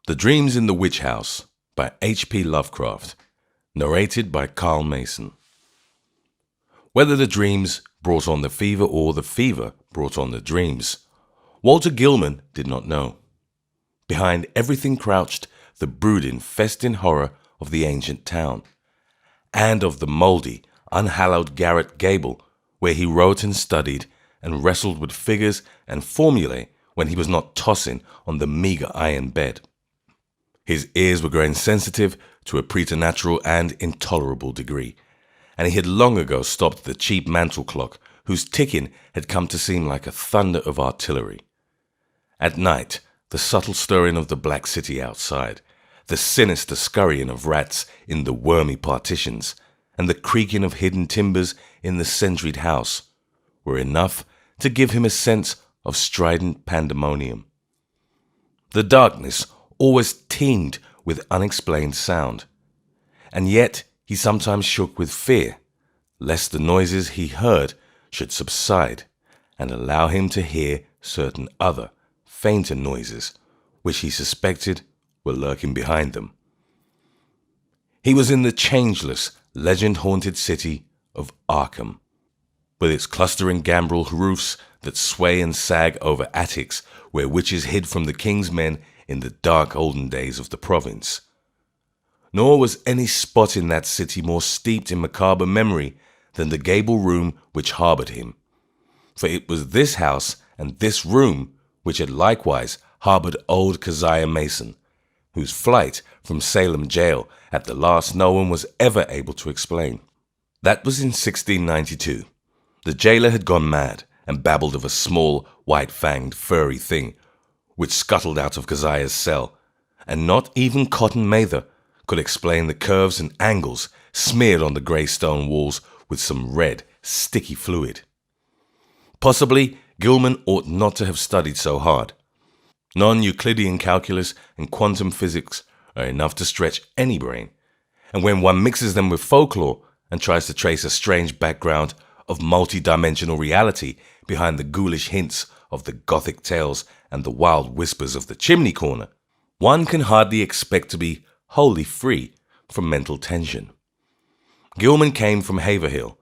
The Dreams in the Witch House by H.P. Lovecraft, narrated by Carl Mason. Whether the dreams brought on the fever or the fever brought on the dreams, Walter Gilman did not know. Behind everything crouched the brooding, festin horror of the ancient town, and of the mouldy, unhallowed garret gable where he wrote and studied and wrestled with figures and formulae when he was not tossing on the meagre iron bed. His ears were growing sensitive to a preternatural and intolerable degree, and he had long ago stopped the cheap mantel clock whose ticking had come to seem like a thunder of artillery. At night, the subtle stirring of the black city outside, the sinister scurrying of rats in the wormy partitions, and the creaking of hidden timbers in the sentried house were enough to give him a sense of strident pandemonium. The darkness always teemed with unexplained sound, and yet he sometimes shook with fear, lest the noises he heard should subside and allow him to hear certain other, fainter noises, which he suspected were lurking behind them. He was in the changeless, legend-haunted city of Arkham, with its clustering gambrel roofs that sway and sag over attics where witches hid from the king's men in the dark olden days of the province. Nor was any spot in that city more steeped in macabre memory than the gable room which harboured him. For it was this house and this room which had likewise harboured old Keziah Mason, whose flight from Salem jail at the last no one was ever able to explain. That was in 1692. The jailer had gone mad and babbled of a small, white-fanged, furry thing which scuttled out of Keziah's cell, and not even Cotton Mather could explain the curves and angles smeared on the grey stone walls with some red, sticky fluid. Possibly Gilman ought not to have studied so hard. Non-Euclidean calculus and quantum physics are enough to stretch any brain, and when one mixes them with folklore and tries to trace a strange background of multi-dimensional reality behind the ghoulish hints of the gothic tales and the wild whispers of the chimney corner, one can hardly expect to be wholly free from mental tension. Gilman came from Haverhill,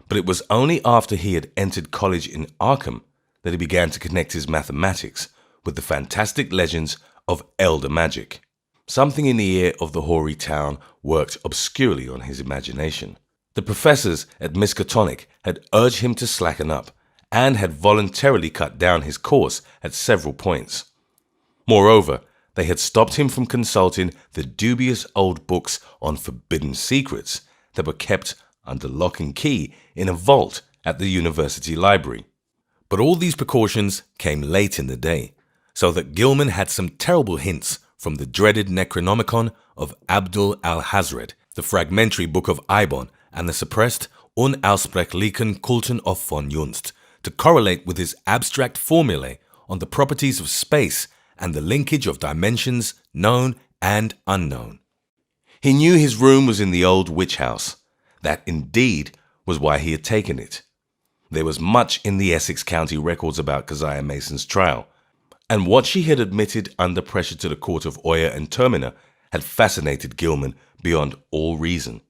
but it was only after he had entered college in Arkham that he began to connect his mathematics with the fantastic legends of elder magic. Something in the air of the hoary town worked obscurely on his imagination. The professors at Miskatonic had urged him to slacken up, and had voluntarily cut down his course at several points. Moreover, they had stopped him from consulting the dubious old books on forbidden secrets that were kept under lock and key in a vault at the university library. But all these precautions came late in the day, so that Gilman had some terrible hints from the dreaded Necronomicon of Abdul al-Hazred, the fragmentary book of Ibon, and the suppressed Unaussprechlichen Kulten of von Junst, to correlate with his abstract formulae on the properties of space and the linkage of dimensions known and unknown. He knew his room was in the old witch house. That indeed was why he had taken it. There was much in the Essex County records about Keziah Mason's trial, and what she had admitted under pressure to the court of Oyer and Terminer had fascinated Gilman beyond all reason.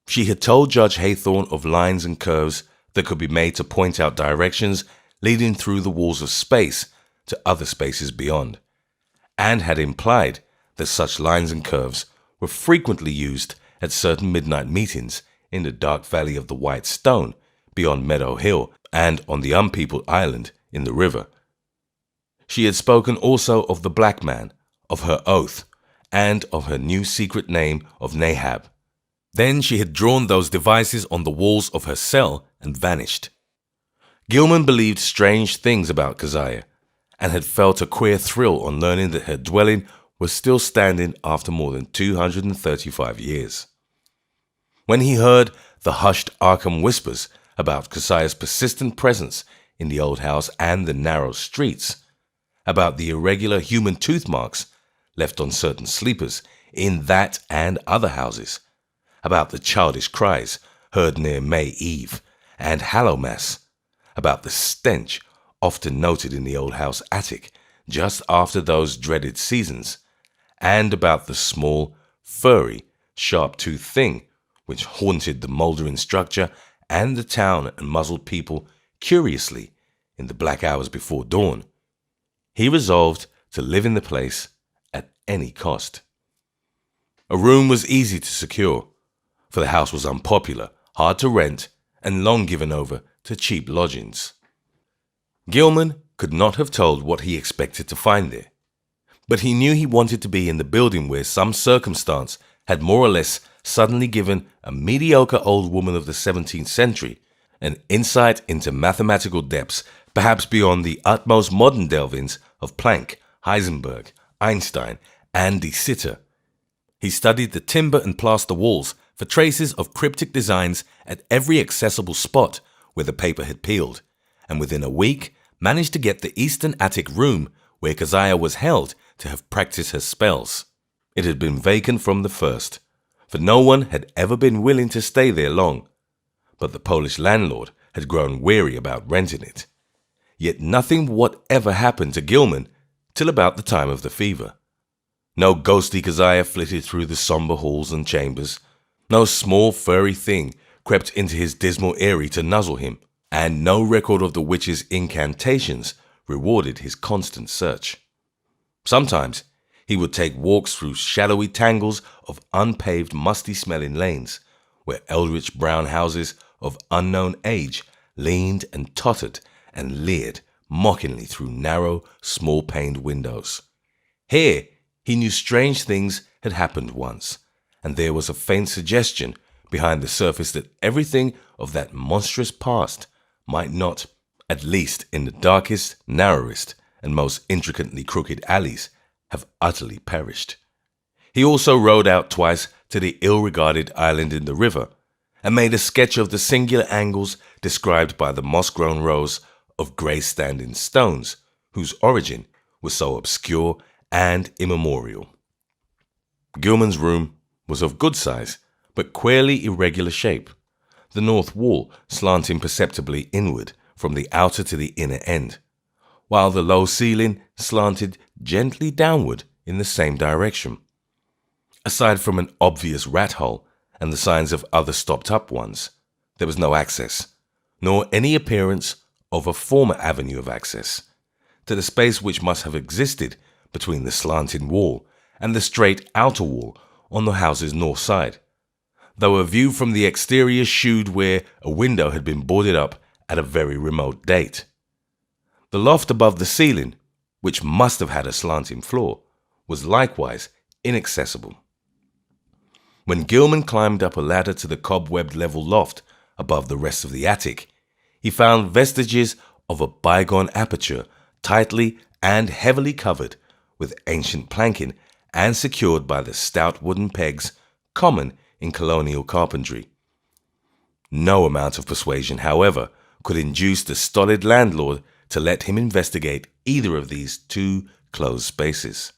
She had told Judge Haythorne of lines and curves that could be made to point out directions leading through the walls of space to other spaces beyond, and had implied that such lines and curves were frequently used at certain midnight meetings in the dark valley of the White Stone beyond Meadow Hill and on the unpeopled island in the river. She had spoken also of the black man, of her oath, and of her new secret name of Nahab. Then she had drawn those devices on the walls of her cell and vanished. Gilman believed strange things about Keziah, and had felt a queer thrill on learning that her dwelling was still standing after more than 235 years. When he heard the hushed Arkham whispers about Keziah's persistent presence in the old house and the narrow streets, about the irregular human tooth marks left on certain sleepers in that and other houses, about the childish cries heard near May Eve and Hallowmass, about the stench often noted in the old house attic just after those dreaded seasons, and about the small, furry, sharp-toothed thing which haunted the mouldering structure and the town and muzzled people curiously in the black hours before dawn, he resolved to live in the place at any cost. A room was easy to secure, for the house was unpopular, hard to rent, and long given over to cheap lodgings. Gilman could not have told what he expected to find there, but he knew he wanted to be in the building where some circumstance had more or less suddenly given a mediocre old woman of the 17th century an insight into mathematical depths perhaps beyond the utmost modern delvings of Planck, Heisenberg, Einstein, and de Sitter. He studied the timber and plaster walls for traces of cryptic designs at every accessible spot where the paper had peeled, and within a week managed to get the eastern attic room where Keziah was held to have practiced her spells. It had been vacant from the first, for no one had ever been willing to stay there long, but the Polish landlord had grown weary about renting it. Yet nothing whatever happened to Gilman till about the time of the fever. No ghostly Keziah flitted through the somber halls and chambers. No small furry thing crept into his dismal eyrie to nuzzle him, and no record of the witch's incantations rewarded his constant search. Sometimes he would take walks through shadowy tangles of unpaved, musty-smelling lanes, where eldritch brown houses of unknown age leaned and tottered and leered mockingly through narrow, small-paned windows. Here he knew strange things had happened once, and there was a faint suggestion behind the surface that everything of that monstrous past might not, at least in the darkest, narrowest, and most intricately crooked alleys, have utterly perished. He also rowed out twice to the ill-regarded island in the river, and made a sketch of the singular angles described by the moss-grown rows of grey-standing stones, whose origin was so obscure and immemorial. Gilman's room was of good size, but queerly irregular shape, the north wall slanting perceptibly inward from the outer to the inner end, while the low ceiling slanted gently downward in the same direction. Aside from an obvious rat hole and the signs of other stopped-up ones, there was no access, nor any appearance of a former avenue of access, to the space which must have existed between the slanting wall and the straight outer wall on the house's north side, though a view from the exterior shewed where a window had been boarded up at a very remote date. The loft above the ceiling, which must have had a slanting floor, was likewise inaccessible. When Gilman climbed up a ladder to the cobwebbed level loft above the rest of the attic, he found vestiges of a bygone aperture tightly and heavily covered with ancient planking and secured by the stout wooden pegs common in colonial carpentry. No amount of persuasion, however, could induce the stolid landlord to let him investigate either of these two closed spaces.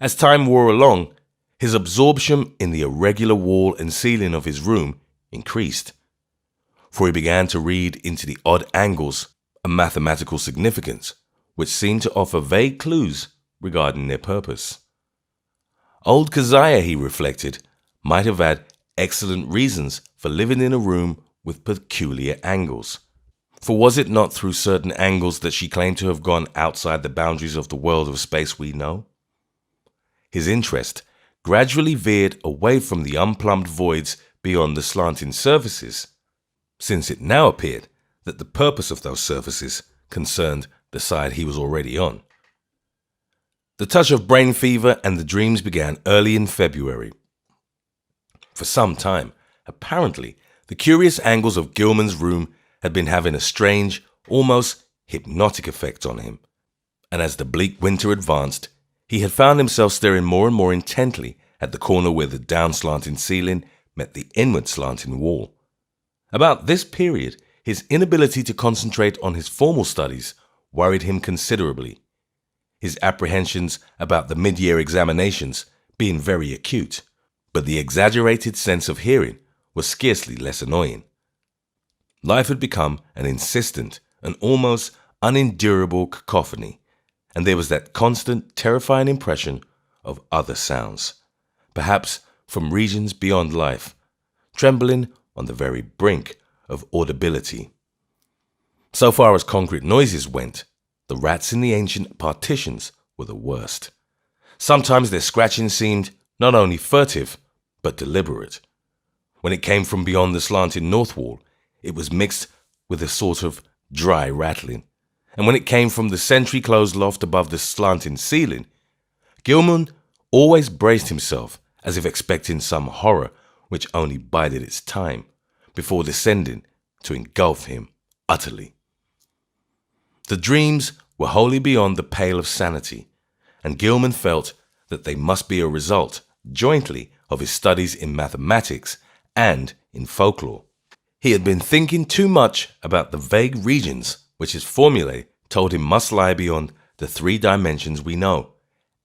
As time wore along, his absorption in the irregular wall and ceiling of his room increased, for he began to read into the odd angles a mathematical significance which seemed to offer vague clues regarding their purpose. Old Keziah, he reflected, might have had excellent reasons for living in a room with peculiar angles. For was it not through certain angles that she claimed to have gone outside the boundaries of the world of space we know? His interest gradually veered away from the unplumbed voids beyond the slanting surfaces, since it now appeared that the purpose of those surfaces concerned the side he was already on. The touch of brain fever and the dreams began early in February. For some time, apparently, the curious angles of Gilman's room had been having a strange, almost hypnotic effect on him, and as the bleak winter advanced, he had found himself staring more and more intently at the corner where the down-slanting ceiling met the inward-slanting wall. About this period, his inability to concentrate on his formal studies worried him considerably, his apprehensions about the mid-year examinations being very acute, but the exaggerated sense of hearing was scarcely less annoying. Life had become an insistent and almost unendurable cacophony, and there was that constant, terrifying impression of other sounds, perhaps from regions beyond life, trembling on the very brink of audibility. So far as concrete noises went, the rats in the ancient partitions were the worst. Sometimes their scratching seemed not only furtive, but deliberate. When it came from beyond the slanting north wall, it was mixed with a sort of dry rattling. And when it came from the sentry-closed loft above the slanting ceiling, Gilman always braced himself as if expecting some horror which only bided its time before descending to engulf him utterly. The dreams were wholly beyond the pale of sanity, and Gilman felt that they must be a result, jointly, of his studies in mathematics and in folklore. He had been thinking too much about the vague regions which his formulae told him must lie beyond the 3 dimensions we know,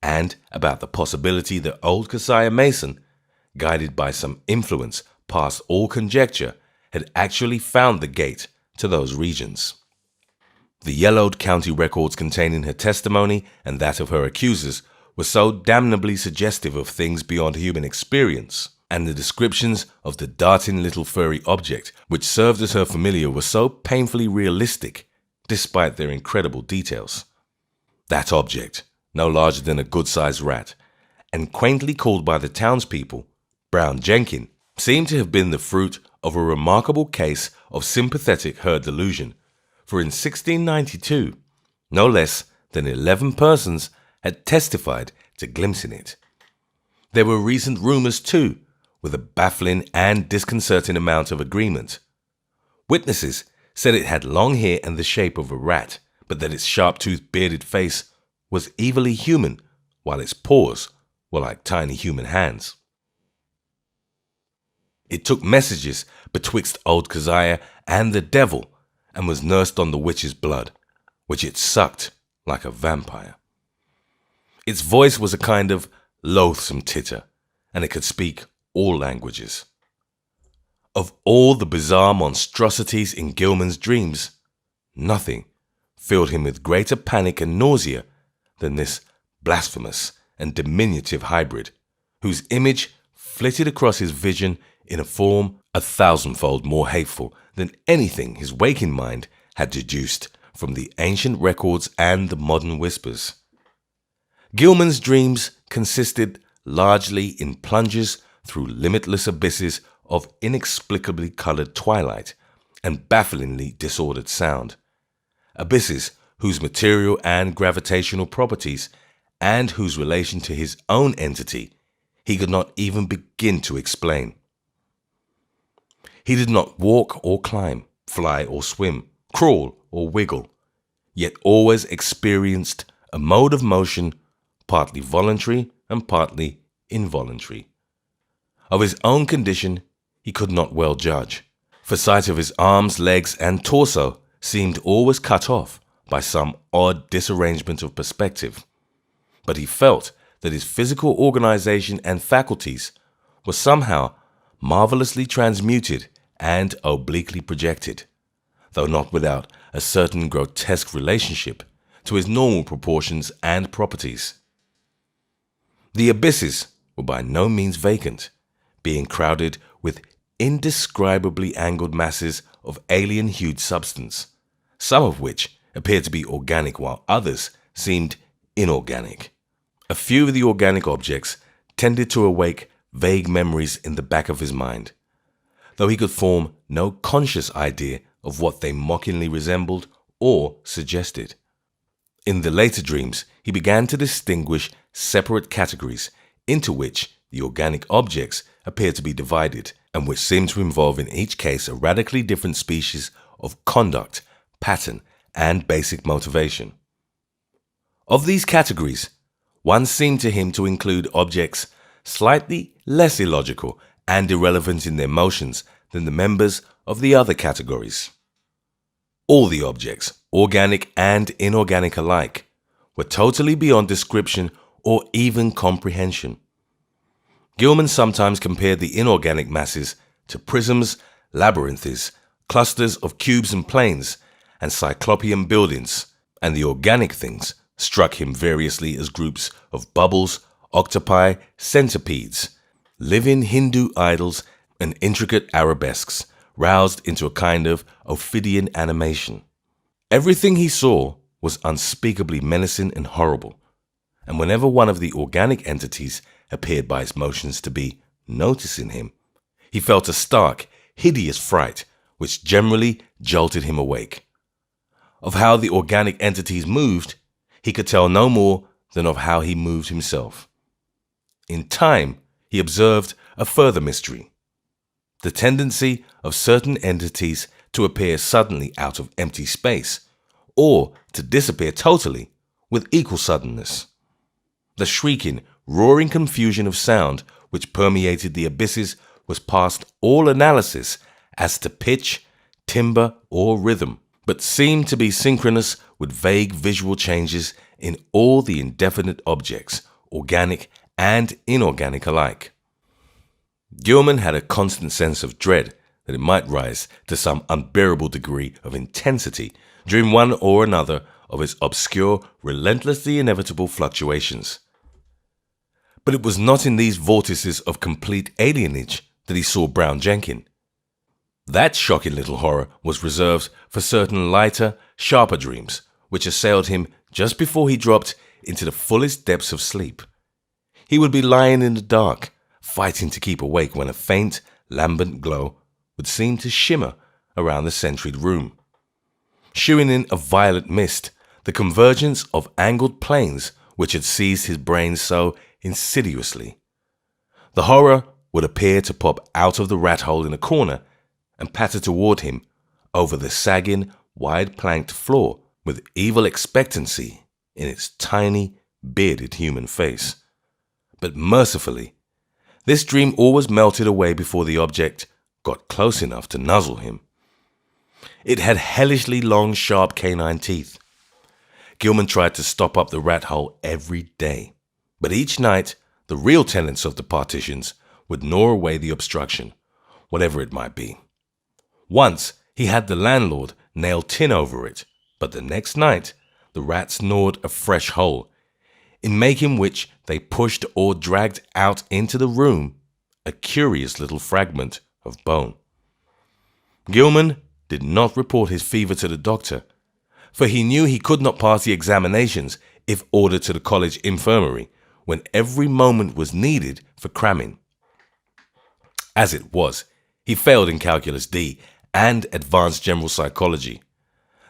and about the possibility that old Keziah Mason, guided by some influence past all conjecture, had actually found the gate to those regions. The yellowed county records containing her testimony and that of her accusers were so damnably suggestive of things beyond human experience, and the descriptions of the darting little furry object which served as her familiar were so painfully realistic, despite their incredible details. That object, no larger than a good-sized rat, and quaintly called by the townspeople Brown Jenkin, seemed to have been the fruit of a remarkable case of sympathetic herd delusion, for in 1692, no less than 11 persons had testified to glimpsing it. There were recent rumors, too, with a baffling and disconcerting amount of agreement. Witnesses said it had long hair and the shape of a rat, but that its sharp-toothed bearded face was evilly human, while its paws were like tiny human hands. It took messages betwixt old Keziah and the devil, and was nursed on the witch's blood, which it sucked like a vampire. Its voice was a kind of loathsome titter, and it could speak all languages. Of all the bizarre monstrosities in Gilman's dreams, nothing filled him with greater panic and nausea than this blasphemous and diminutive hybrid, whose image flitted across his vision in a form 1,000-fold more hateful than anything his waking mind had deduced from the ancient records and the modern whispers. Gilman's dreams consisted largely in plunges through limitless abysses of inexplicably colored twilight and bafflingly disordered sound, abysses whose material and gravitational properties and whose relation to his own entity he could not even begin to explain. He did not walk or climb, fly or swim, crawl or wiggle, yet always experienced a mode of motion partly voluntary and partly involuntary. Of his own condition he could not well judge, for sight of his arms, legs, and torso seemed always cut off by some odd disarrangement of perspective. But he felt that his physical organization and faculties were somehow marvelously transmuted and obliquely projected, though not without a certain grotesque relationship to his normal proportions and properties. The abysses were by no means vacant, being crowded with indescribably angled masses of alien-hued substance, some of which appeared to be organic while others seemed inorganic. A few of the organic objects tended to awake vague memories in the back of his mind, though he could form no conscious idea of what they mockingly resembled or suggested. In the later dreams, he began to distinguish separate categories into which the organic objects appeared to be divided, and which seemed to involve in each case a radically different species of conduct, pattern, and basic motivation. Of these categories, one seemed to him to include objects slightly less illogical and irrelevant in their motions than the members of the other categories. All the objects, organic and inorganic alike, were totally beyond description or even comprehension. Gilman sometimes compared the inorganic masses to prisms, labyrinths, clusters of cubes and planes, and cyclopean buildings, and the organic things struck him variously as groups of bubbles, octopi, centipedes, living Hindu idols, and intricate arabesques roused into a kind of Ophidian animation. Everything he saw was unspeakably menacing and horrible, and whenever one of the organic entities appeared by its motions to be noticing him, he felt a stark, hideous fright which generally jolted him awake. Of how the organic entities moved, he could tell no more than of how he moved himself. In time, he observed a further mystery: the tendency of certain entities to appear suddenly out of empty space, or to disappear totally with equal suddenness. The shrieking, roaring confusion of sound which permeated the abysses was past all analysis as to pitch, timbre, or rhythm, but seemed to be synchronous with vague visual changes in all the indefinite objects, organic and inorganic alike. Gilman had a constant sense of dread that it might rise to some unbearable degree of intensity during one or another of its obscure, relentlessly inevitable fluctuations. But it was not in these vortices of complete alienage that he saw Brown Jenkin. That shocking little horror was reserved for certain lighter, sharper dreams which assailed him just before he dropped into the fullest depths of sleep. He would be lying in the dark, fighting to keep awake when a faint, lambent glow would seem to shimmer around the centured room, shewing in a violet mist the convergence of angled planes which had seized his brain so insidiously. The horror would appear to pop out of the rat hole in a corner and patter toward him over the sagging, wide-planked floor with evil expectancy in its tiny, bearded human face. But mercifully, this dream always melted away before the object got close enough to nuzzle him. It had hellishly long, sharp canine teeth. Gilman tried to stop up the rat hole every day, but each night the real tenants of the partitions would gnaw away the obstruction, whatever it might be. Once he had the landlord nail tin over it, but the next night the rats gnawed a fresh hole, in making which they pushed or dragged out into the room a curious little fragment of bone. Gilman did not report his fever to the doctor, for he knew he could not pass the examinations if ordered to the college infirmary, when every moment was needed for cramming. As it was, he failed in Calculus D and Advanced General Psychology,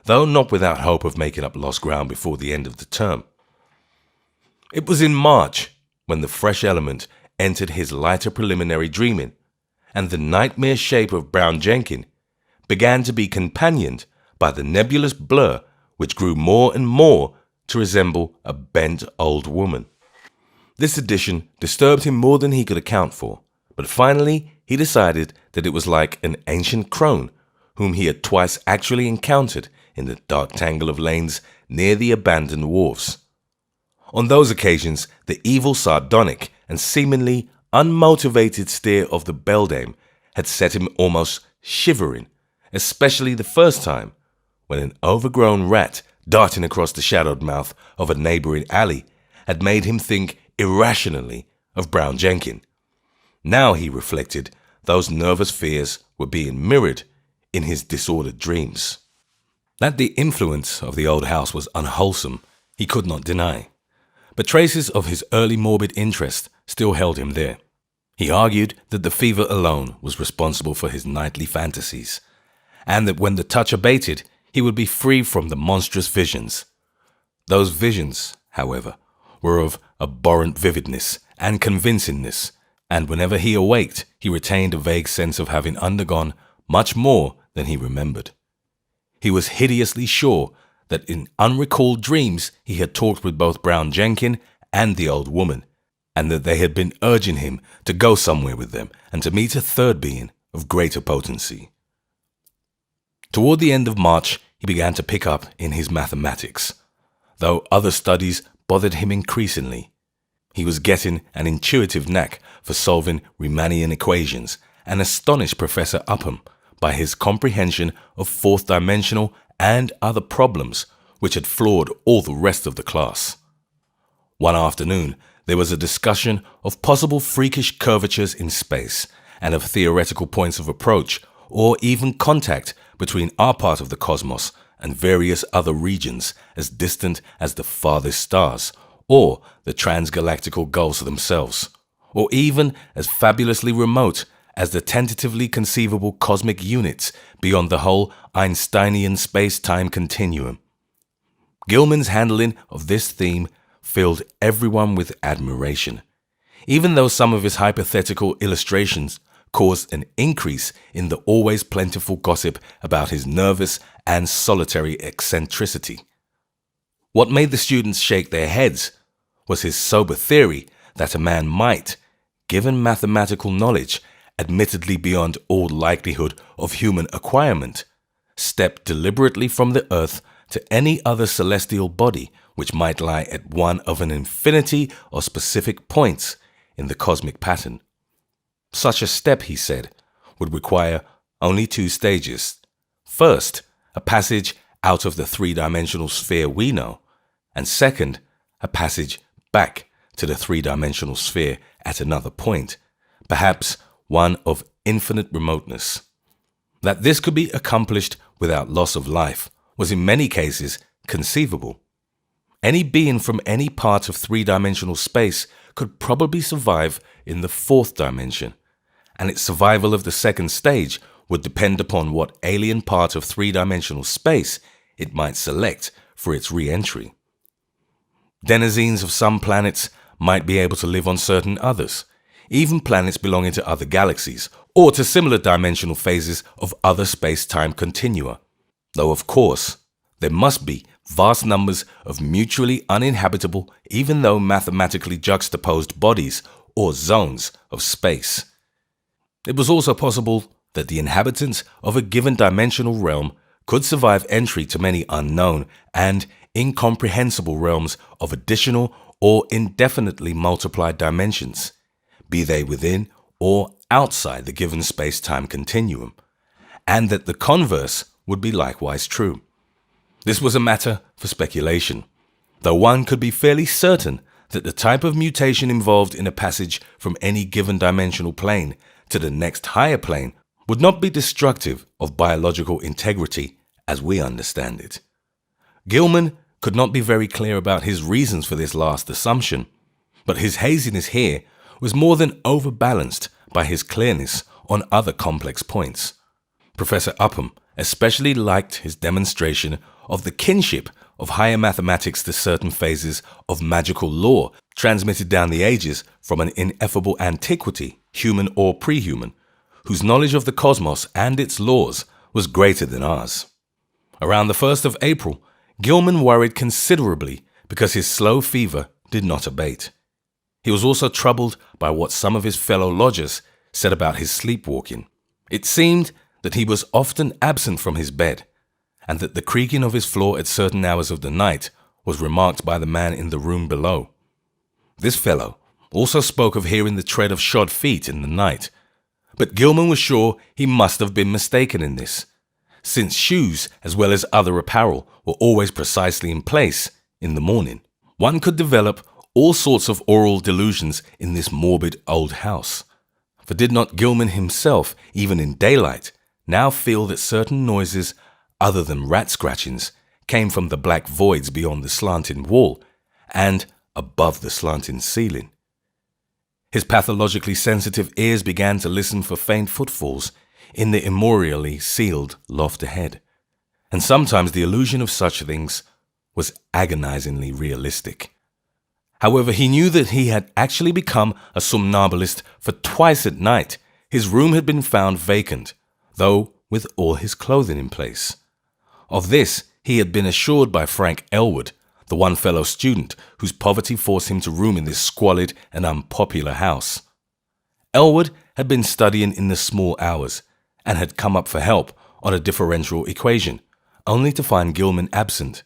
though not without hope of making up lost ground before the end of the term. It was in March when the fresh element entered his lighter preliminary dreaming, and the nightmare shape of Brown Jenkin began to be companioned by the nebulous blur which grew more and more to resemble a bent old woman. This addition disturbed him more than he could account for, but finally he decided that it was like an ancient crone whom he had twice actually encountered in the dark tangle of lanes near the abandoned wharves. On those occasions, the evil, sardonic, and seemingly unmotivated stare of the beldame had set him almost shivering, especially the first time, when an overgrown rat darting across the shadowed mouth of a neighboring alley had made him think irrationally of Brown Jenkin. Now, he reflected, those nervous fears were being mirrored in his disordered dreams. That the influence of the old house was unwholesome, he could not deny, but traces of his early morbid interest still held him there. He argued that the fever alone was responsible for his nightly fantasies, and that when the touch abated, he would be free from the monstrous visions. Those visions, however, were of abhorrent vividness and convincingness, and whenever he awaked, he retained a vague sense of having undergone much more than he remembered. He was hideously sure that in unrecalled dreams he had talked with both Brown Jenkin and the old woman, and that they had been urging him to go somewhere with them and to meet a third being of greater potency. Toward the end of March, he began to pick up in his mathematics, though other studies bothered him increasingly. He was getting an intuitive knack for solving Riemannian equations and astonished Professor Upham by his comprehension of fourth-dimensional and other problems which had floored all the rest of the class. One afternoon, there was a discussion of possible freakish curvatures in space and of theoretical points of approach or even contact between our part of the cosmos and various other regions as distant as the farthest stars or the transgalactical gulfs themselves, or even as fabulously remote as the tentatively conceivable cosmic units beyond the whole Einsteinian space-time continuum. Gilman's handling of this theme filled everyone with admiration, even though some of his hypothetical illustrations caused an increase in the always plentiful gossip about his nervous and solitary eccentricity. What made the students shake their heads was his sober theory that a man might, given mathematical knowledge, admittedly beyond all likelihood of human acquirement, step deliberately from the earth to any other celestial body which might lie at one of an infinity of specific points in the cosmic pattern. Such a step, he said, would require only 2 stages. First, a passage out of the 3-dimensional sphere we know, and second, a passage back to the 3-dimensional sphere at another point, perhaps one of infinite remoteness. That this could be accomplished without loss of life was in many cases conceivable. Any being from any part of 3-dimensional space could probably survive in the 4th dimension, and its survival of the 2nd stage would depend upon what alien part of 3-dimensional space it might select for its re-entry. Denizens of some planets might be able to live on certain others, even planets belonging to other galaxies, or to similar dimensional phases of other space-time continua, though of course there must be vast numbers of mutually uninhabitable, even though mathematically juxtaposed bodies or zones of space. It was also possible that the inhabitants of a given dimensional realm could survive entry to many unknown and incomprehensible realms of additional or indefinitely multiplied dimensions, be they within or outside the given space-time continuum, and that the converse would be likewise true. This was a matter for speculation, though one could be fairly certain that the type of mutation involved in a passage from any given dimensional plane to the next higher plane would not be destructive of biological integrity as we understand it. Gilman could not be very clear about his reasons for this last assumption, but his haziness here was more than overbalanced by his clearness on other complex points. Professor Upham especially liked his demonstration of the kinship of higher mathematics to certain phases of magical lore transmitted down the ages from an ineffable antiquity, human or pre-human, whose knowledge of the cosmos and its laws was greater than ours. Around the 1st of April, Gilman worried considerably because his slow fever did not abate. He was also troubled by what some of his fellow lodgers said about his sleepwalking. It seemed that he was often absent from his bed, and that the creaking of his floor at certain hours of the night was remarked by the man in the room below. This fellow also spoke of hearing the tread of shod feet in the night, but Gilman was sure he must have been mistaken in this, since shoes as well as other apparel were always precisely in place in the morning. One could develop all sorts of oral delusions in this morbid old house, for did not Gilman himself, even in daylight, now feel that certain noises other than rat scratchings came from the black voids beyond the slanting wall and above the slanting ceiling? His pathologically sensitive ears began to listen for faint footfalls in the immemorially sealed loft ahead, and sometimes the illusion of such things was agonizingly realistic. However, he knew that he had actually become a somnambulist, for twice at night his room had been found vacant, though with all his clothing in place. Of this he had been assured by Frank Elwood, the one fellow student whose poverty forced him to room in this squalid and unpopular house. Elwood had been studying in the small hours and had come up for help on a differential equation, only to find Gilman absent.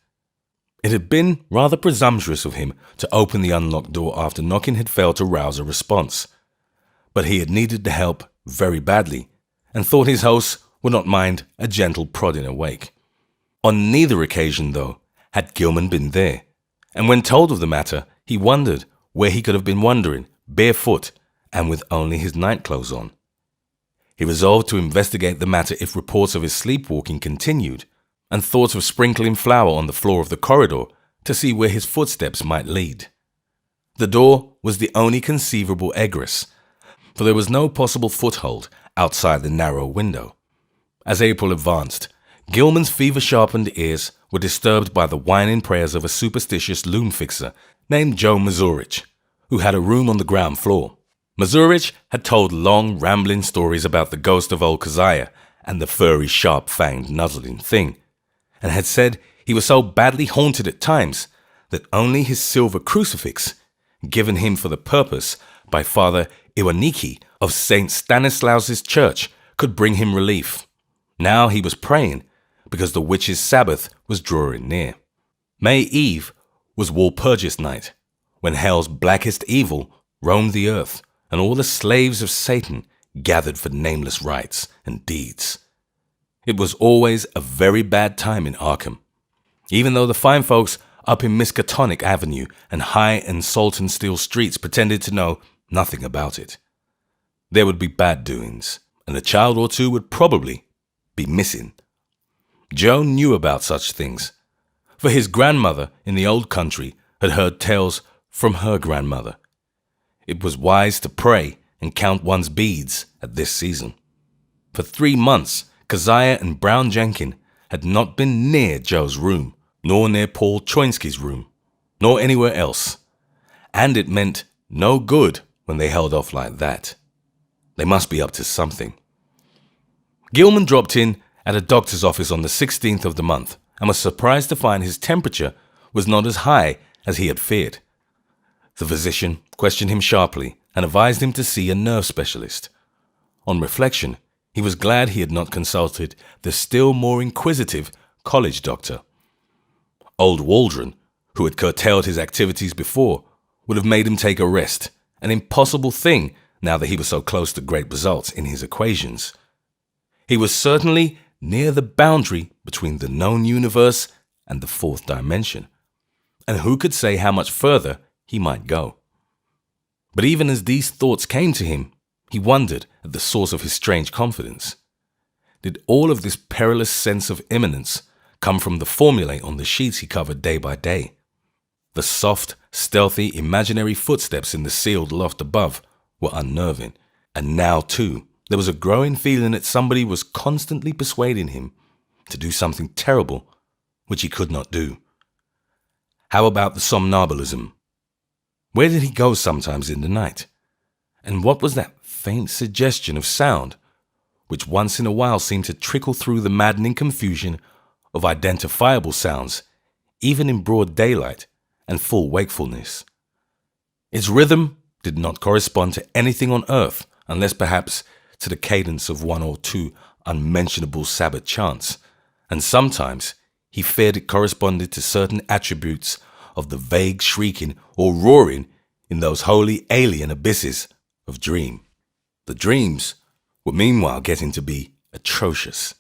It had been rather presumptuous of him to open the unlocked door after knocking had failed to rouse a response, but he had needed the help very badly and thought his host would not mind a gentle prodding awake. On neither occasion, though, had Gilman been there, and when told of the matter, he wondered where he could have been wandering, barefoot, and with only his nightclothes on. He resolved to investigate the matter if reports of his sleepwalking continued, and thought of sprinkling flour on the floor of the corridor to see where his footsteps might lead. The door was the only conceivable egress, for there was no possible foothold outside the narrow window. As April advanced, Gilman's fever-sharpened ears were disturbed by the whining prayers of a superstitious loom-fixer named Joe Mazurich, who had a room on the ground floor. Mazurich had told long, rambling stories about the ghost of old Keziah and the furry, sharp-fanged, nuzzling thing, and had said he was so badly haunted at times that only his silver crucifix, given him for the purpose by Father Iwaniki of St. Stanislaus's church, could bring him relief. Now he was praying because the witch's sabbath was drawing near. May Eve was Walpurgis night, when hell's blackest evil roamed the earth and all the slaves of Satan gathered for nameless rites and deeds. It was always a very bad time in Arkham, even though the fine folks up in Miskatonic Avenue and High and Saltonsteel streets pretended to know nothing about it. There would be bad doings, and a child or two would probably be missing. Joe knew about such things, for his grandmother in the old country had heard tales from her grandmother. It was wise to pray and count one's beads at this season. For 3 months, Keziah and Brown Jenkin had not been near Joe's room, nor near Paul Choinsky's room, nor anywhere else. And it meant no good when they held off like that. They must be up to something. Gilman dropped in at a doctor's office on the 16th of the month and was surprised to find his temperature was not as high as he had feared. The physician questioned him sharply and advised him to see a nerve specialist. On reflection, he was glad he had not consulted the still more inquisitive college doctor. Old Waldron, who had curtailed his activities before, would have made him take a rest, an impossible thing now that he was so close to great results in his equations. He was certainly near the boundary between the known universe and the fourth dimension, and who could say how much further he might go? But even as these thoughts came to him, he wondered at the source of his strange confidence. Did all of this perilous sense of imminence come from the formulae on the sheets he covered day by day? The soft, stealthy, imaginary footsteps in the sealed loft above were unnerving, and now, too, there was a growing feeling that somebody was constantly persuading him to do something terrible which he could not do. How about the somnambulism? Where did he go sometimes in the night? And what was that faint suggestion of sound which once in a while seemed to trickle through the maddening confusion of identifiable sounds, even in broad daylight and full wakefulness? Its rhythm did not correspond to anything on earth, unless perhaps to the cadence of 1 or 2 unmentionable Sabbath chants, and sometimes he feared it corresponded to certain attributes of the vague shrieking or roaring in those wholly alien abysses of dream. The dreams were meanwhile getting to be atrocious.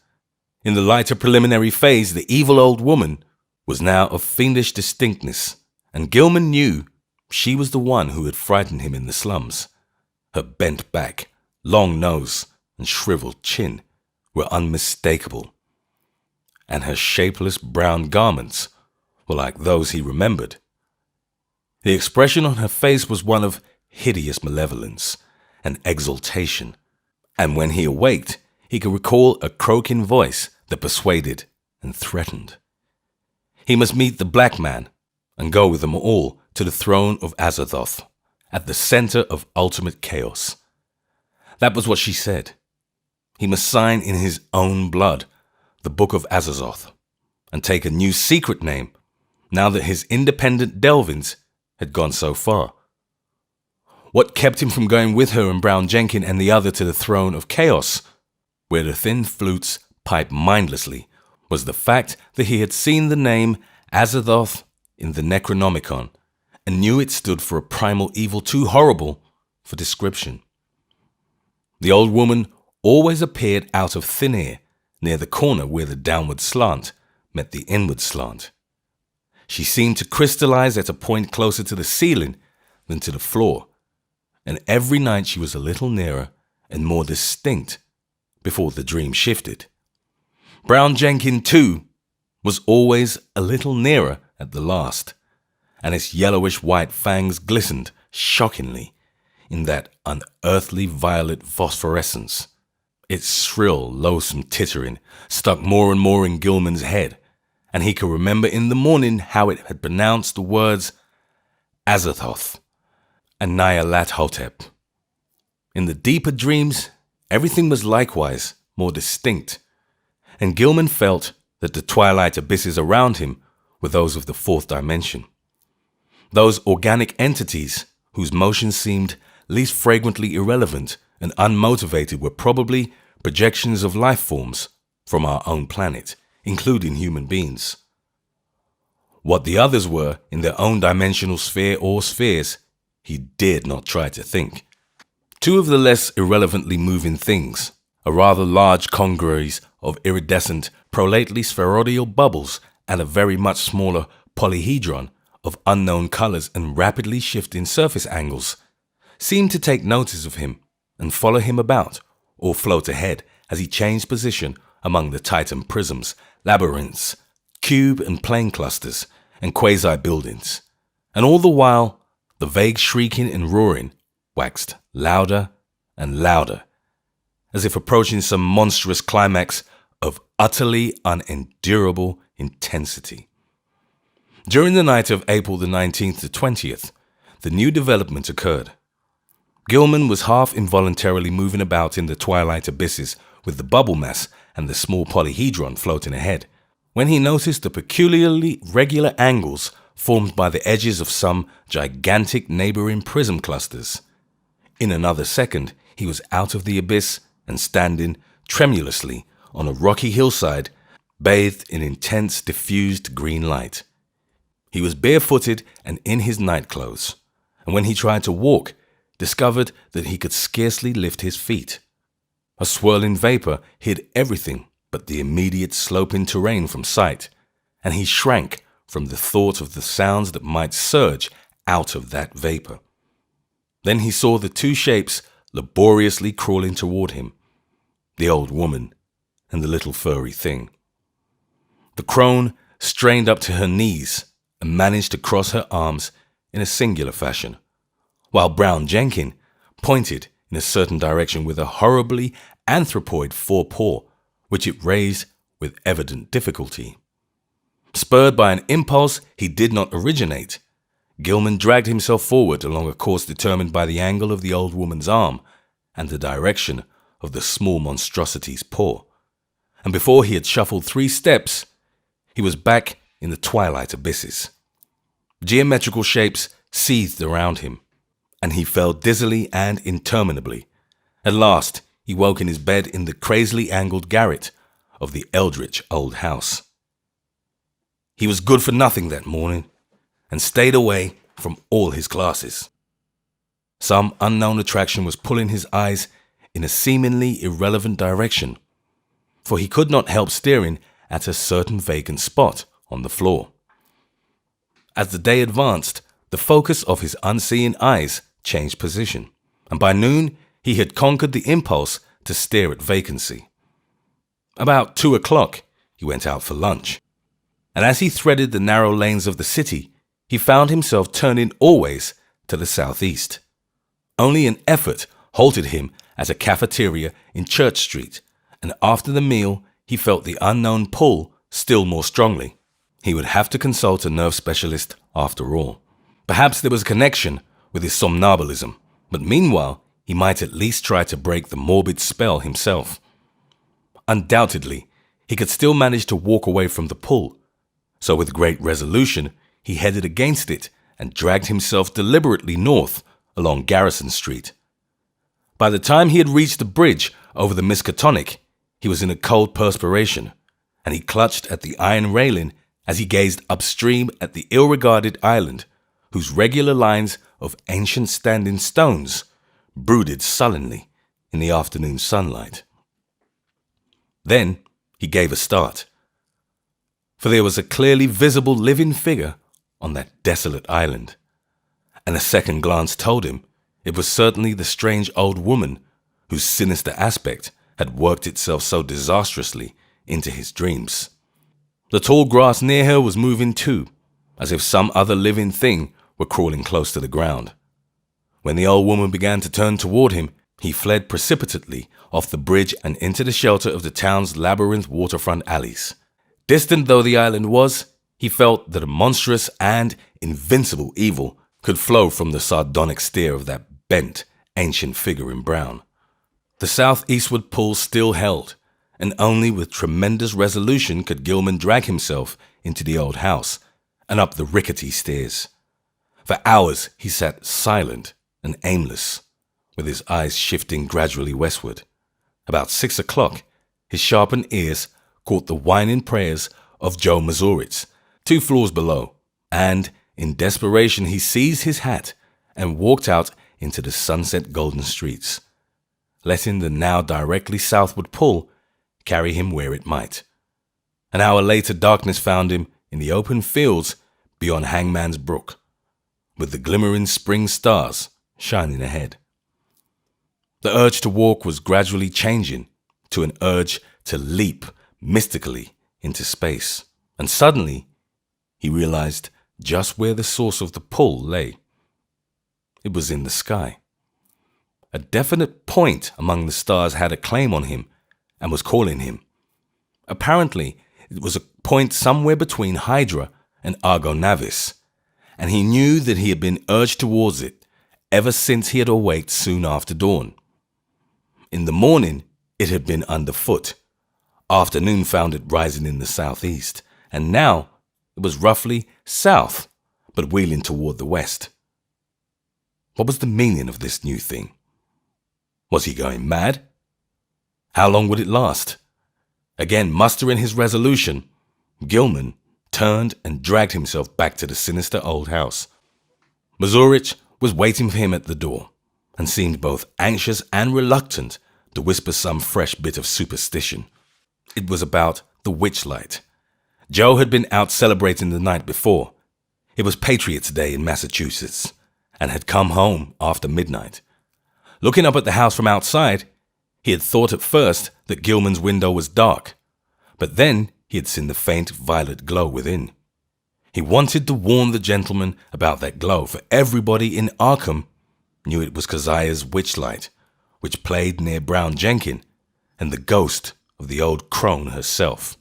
In the lighter preliminary phase, the evil old woman was now of fiendish distinctness, and Gilman knew she was the one who had frightened him in the slums. Her bent back, long nose, and shriveled chin were unmistakable, and her shapeless brown garments were like those he remembered. The expression on her face was one of hideous malevolence and exultation, and when he awaked, he could recall a croaking voice that persuaded and threatened. He must meet the black man and go with them all to the throne of Azathoth, at the center of ultimate chaos. That was what she said. He must sign in his own blood the Book of Azathoth and take a new secret name now that his independent delvings had gone so far. What kept him from going with her and Brown Jenkin and the other to the throne of chaos, where the thin flutes piped mindlessly, was the fact that he had seen the name Azathoth in the Necronomicon and knew it stood for a primal evil too horrible for description. The old woman always appeared out of thin air near the corner where the downward slant met the inward slant. She seemed to crystallize at a point closer to the ceiling than to the floor, and every night she was a little nearer and more distinct before the dream shifted. Brown Jenkin, too, was always a little nearer at the last, and its yellowish-white fangs glistened shockingly in that unearthly violet phosphorescence. Its shrill, loathsome tittering stuck more and more in Gilman's head, and he could remember in the morning how it had pronounced the words Azathoth and Nyarlathotep. In the deeper dreams, everything was likewise more distinct, and Gilman felt that the twilight abysses around him were those of the fourth dimension. Those organic entities whose motions seemed least fragrantly irrelevant and unmotivated were probably projections of life forms from our own planet, including human beings. What the others were in their own dimensional sphere or spheres, he dared not try to think. Two of the less irrelevantly moving things are rather large congeries of iridescent, prolately spheroidal bubbles and a very much smaller polyhedron of unknown colors and rapidly shifting surface angles, seemed to take notice of him and follow him about or float ahead as he changed position among the Titan prisms, labyrinths, cube and plane clusters, and quasi buildings. And all the while, the vague shrieking and roaring waxed louder and louder, as if approaching some monstrous climax of utterly unendurable intensity. During the night of April the 19th to 20th, the new development occurred. Gilman was half involuntarily moving about in the twilight abysses with the bubble mass and the small polyhedron floating ahead, when he noticed the peculiarly regular angles formed by the edges of some gigantic neighboring prism clusters. In another second, he was out of the abyss and standing tremulously on a rocky hillside, bathed in intense diffused green light. He was barefooted and in his nightclothes, and when he tried to walk, discovered that he could scarcely lift his feet. A swirling vapor hid everything but the immediate sloping terrain from sight, and he shrank from the thought of the sounds that might surge out of that vapor. Then he saw the two shapes laboriously crawling toward him, the old woman and the little furry thing. The crone strained up to her knees and managed to cross her arms in a singular fashion, while Brown Jenkin pointed in a certain direction with a horribly anthropoid forepaw, which it raised with evident difficulty. Spurred by an impulse he did not originate, Gilman dragged himself forward along a course determined by the angle of the old woman's arm and the direction of the small monstrosity's paw, and before he had shuffled 3 steps, he was back in the twilight abysses. Geometrical shapes seethed around him, and he fell dizzily and interminably. At last, he woke in his bed in the crazily angled garret of the eldritch old house. He was good for nothing that morning, and stayed away from all his classes. Some unknown attraction was pulling his eyes in a seemingly irrelevant direction, for he could not help staring at a certain vacant spot on the floor. As the day advanced, the focus of his unseeing eyes changed position, and by noon he had conquered the impulse to stare at vacancy. About 2 o'clock, he went out for lunch, and as he threaded the narrow lanes of the city, he found himself turning always to the southeast. Only an effort halted him at a cafeteria in Church Street, and after the meal he felt the unknown pull still more strongly. He would have to consult a nerve specialist after all. Perhaps there was a connection with his somnambulism, but meanwhile he might at least try to break the morbid spell himself. Undoubtedly, he could still manage to walk away from the pull, so with great resolution he headed against it and dragged himself deliberately north along Garrison Street. By the time he had reached the bridge over the Miskatonic, he was in a cold perspiration, and he clutched at the iron railing as he gazed upstream at the ill-regarded island, whose regular lines of ancient standing stones brooded sullenly in the afternoon sunlight. Then he gave a start, for there was a clearly visible living figure on that desolate island, and a second glance told him it was certainly the strange old woman whose sinister aspect had worked itself so disastrously into his dreams. The tall grass near her was moving too, as if some other living thing were crawling close to the ground. When the old woman began to turn toward him, he fled precipitately off the bridge and into the shelter of the town's labyrinth waterfront alleys. Distant though the island was, he felt that a monstrous and invincible evil could flow from the sardonic stare of that bent, ancient figure in brown. The southeastward pull still held, and only with tremendous resolution could Gilman drag himself into the old house and up the rickety stairs. For hours he sat silent and aimless, with his eyes shifting gradually westward. About 6 o'clock, his sharpened ears caught the whining prayers of Joe Mazoritz, 2 floors below, and in desperation he seized his hat and walked out into the sunset golden streets, letting the now directly southward pull carry him where it might. An hour later, darkness found him in the open fields beyond Hangman's Brook, with the glimmering spring stars shining ahead. The urge to walk was gradually changing to an urge to leap mystically into space, and suddenly he realized just where the source of the pull lay. It was in the sky. A definite point among the stars had a claim on him and was calling him. Apparently, it was a point somewhere between Hydra and Argo Navis, and he knew that he had been urged towards it ever since he had awaked soon after dawn. In the morning, it had been underfoot. Afternoon found it rising in the southeast, and now it was roughly south, but wheeling toward the west. What was the meaning of this new thing? Was he going mad? How long would it last? Again, mustering his resolution, Gilman turned and dragged himself back to the sinister old house. Mazoritz was waiting for him at the door, and seemed both anxious and reluctant to whisper some fresh bit of superstition. It was about the witchlight. Joe had been out celebrating the night before. It was Patriots' Day in Massachusetts, and had come home after midnight. Looking up at the house from outside, he had thought at first that Gilman's window was dark, but then he had seen the faint violet glow within. He wanted to warn the gentleman about that glow, for everybody in Arkham knew it was Keziah's witchlight, which played near Brown Jenkin, and the ghost of the old crone herself.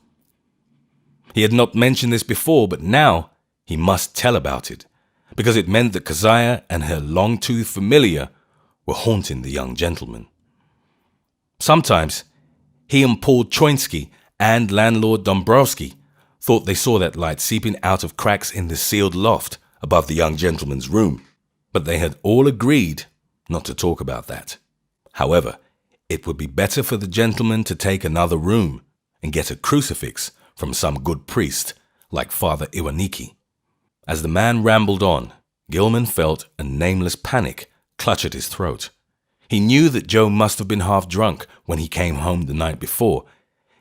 He had not mentioned this before, but now he must tell about it, because it meant that Keziah and her long-toothed familiar were haunting the young gentleman. Sometimes he and Paul Choinsky and landlord Dombrowski thought they saw that light seeping out of cracks in the sealed loft above the young gentleman's room, but they had all agreed not to talk about that. However, it would be better for the gentleman to take another room and get a crucifix from some good priest like Father Iwaniki. As the man rambled on, Gilman felt a nameless panic clutch at his throat. He knew that Joe must have been half drunk when he came home the night before,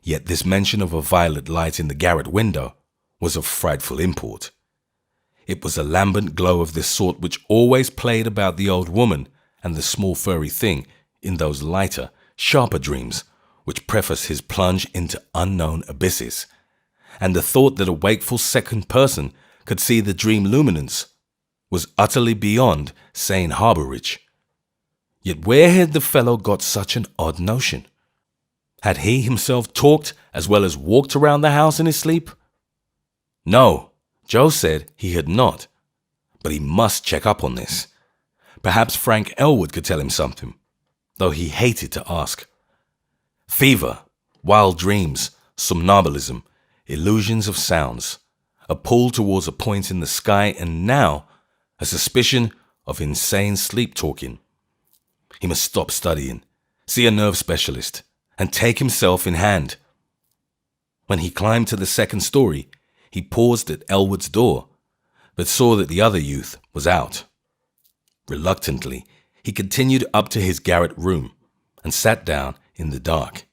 yet this mention of a violet light in the garret window was of frightful import. It was a lambent glow of this sort which always played about the old woman and the small furry thing in those lighter, sharper dreams which preface his plunge into unknown abysses, and the thought that a wakeful second person could see the dream luminance was utterly beyond sane harbourage. Yet where had the fellow got such an odd notion? Had he himself talked as well as walked around the house in his sleep? No, Joe said he had not, but he must check up on this. Perhaps Frank Elwood could tell him something, though he hated to ask. Fever, wild dreams, somnambulism, illusions of sounds, a pull towards a point in the sky, and now a suspicion of insane sleep-talking. He must stop studying, see a nerve specialist, and take himself in hand. When he climbed to the second story, he paused at Elwood's door, but saw that the other youth was out. Reluctantly, he continued up to his garret room and sat down in the dark.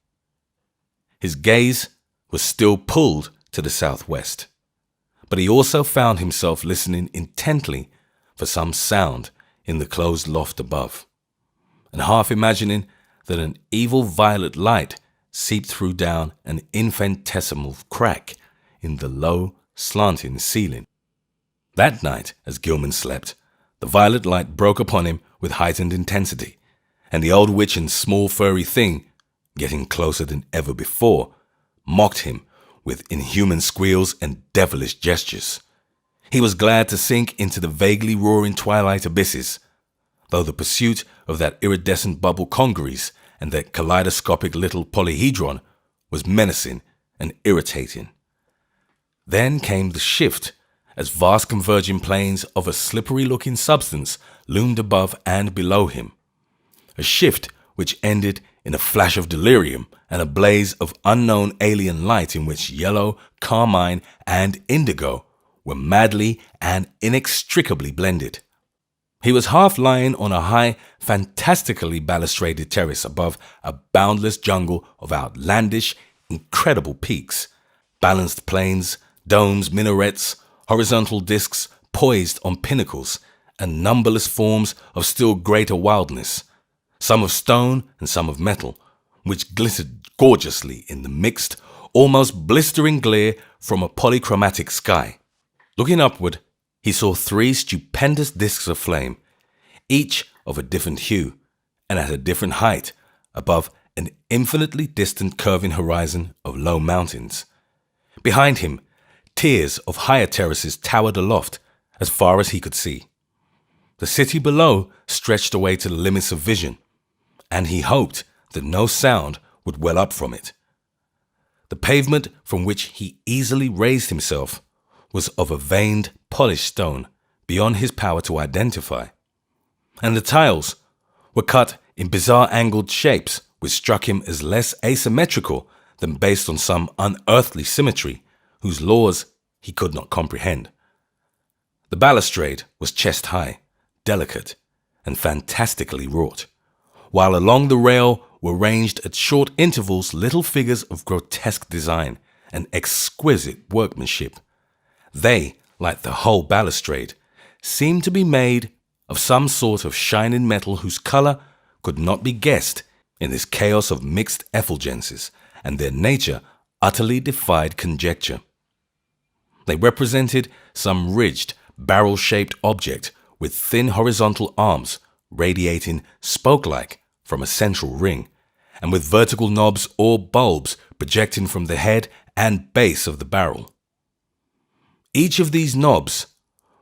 His gaze was still pulled to the southwest, but he also found himself listening intently for for some sound in the closed loft above, and half imagining that an evil violet light seeped through down an infinitesimal crack in the low, slanting ceiling. That night, as Gilman slept, the violet light broke upon him with heightened intensity, and the old witch and small furry thing, getting closer than ever before, mocked him with inhuman squeals and devilish gestures. He was glad to sink into the vaguely roaring twilight abysses, though the pursuit of that iridescent bubble congeries and that kaleidoscopic little polyhedron was menacing and irritating. Then came the shift, as vast converging planes of a slippery-looking substance loomed above and below him. A shift which ended in a flash of delirium and a blaze of unknown alien light in which yellow, carmine, and indigo were madly and inextricably blended. He was half lying on a high, fantastically balustraded terrace above a boundless jungle of outlandish, incredible peaks, balanced plains, domes, minarets, horizontal discs poised on pinnacles, and numberless forms of still greater wildness, some of stone and some of metal, which glittered gorgeously in the mixed, almost blistering glare from a polychromatic sky. Looking upward, he saw 3 stupendous discs of flame, each of a different hue and at a different height above an infinitely distant curving horizon of low mountains. Behind him, tiers of higher terraces towered aloft as far as he could see. The city below stretched away to the limits of vision, and he hoped that no sound would well up from it. The pavement from which he easily raised himself was of a veined, polished stone beyond his power to identify, and the tiles were cut in bizarre angled shapes which struck him as less asymmetrical than based on some unearthly symmetry whose laws he could not comprehend. The balustrade was chest-high, delicate, and fantastically wrought, while along the rail were ranged at short intervals little figures of grotesque design and exquisite workmanship. They, like the whole balustrade, seemed to be made of some sort of shining metal whose color could not be guessed in this chaos of mixed effulgences, and their nature utterly defied conjecture. They represented some ridged, barrel-shaped object with thin horizontal arms radiating spoke-like from a central ring, and with vertical knobs or bulbs projecting from the head and base of the barrel. Each of these knobs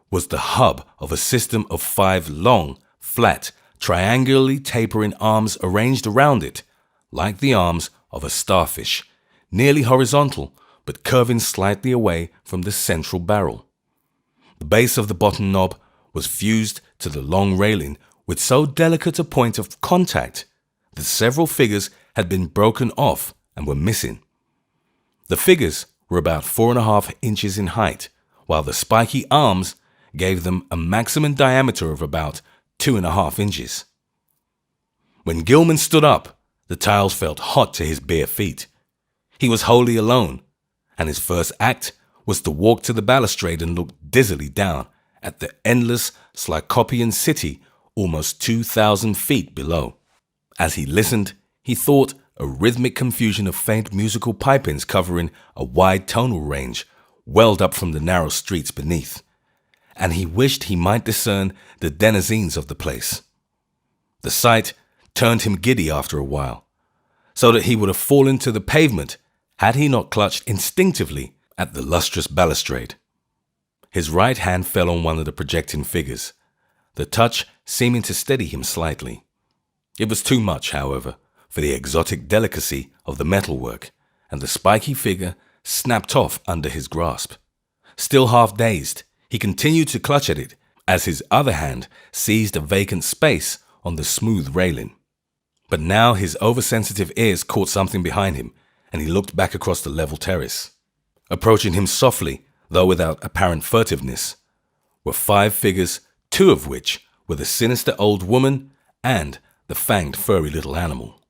was the hub of a system of 5 long, flat, triangularly tapering arms arranged around it, like the arms of a starfish, nearly horizontal, but curving slightly away from the central barrel. The base of the bottom knob was fused to the long railing with so delicate a point of contact that several figures had been broken off and were missing. The figures were about 4.5 inches in height, while the spiky arms gave them a maximum diameter of about 2.5 inches. When Gilman stood up, the tiles felt hot to his bare feet. He was wholly alone, and his first act was to walk to the balustrade and look dizzily down at the endless Slycopian city almost 2,000 feet below. As he listened, he thought a rhythmic confusion of faint musical pipings covering a wide tonal range welled up from the narrow streets beneath, and he wished he might discern the denizens of the place. The sight turned him giddy after a while, so that he would have fallen to the pavement had he not clutched instinctively at the lustrous balustrade. His right hand fell on one of the projecting figures, the touch seeming to steady him slightly. It was too much, however, for the exotic delicacy of the metalwork, and the spiky figure snapped off under his grasp. Still half dazed, he continued to clutch at it as his other hand seized a vacant space on the smooth railing. But now his oversensitive ears caught something behind him, and he looked back across the level terrace. Approaching him softly, though without apparent furtiveness, were 5 figures, 2 of which were the sinister old woman and the fanged furry little animal.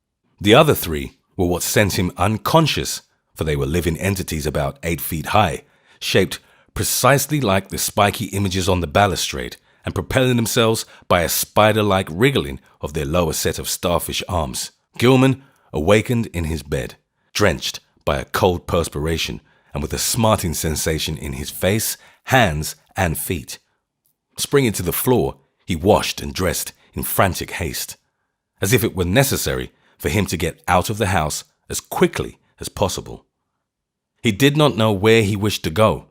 The other 3 were what sent him unconscious, for they were living entities about 8 feet high, shaped precisely like the spiky images on the balustrade, and propelling themselves by a spider-like wriggling of their lower set of starfish arms. Gilman awakened in his bed, drenched by a cold perspiration and with a smarting sensation in his face, hands, and feet. Springing to the floor, he washed and dressed in frantic haste, as if it were necessary for him to get out of the house as quickly as possible. He did not know where he wished to go,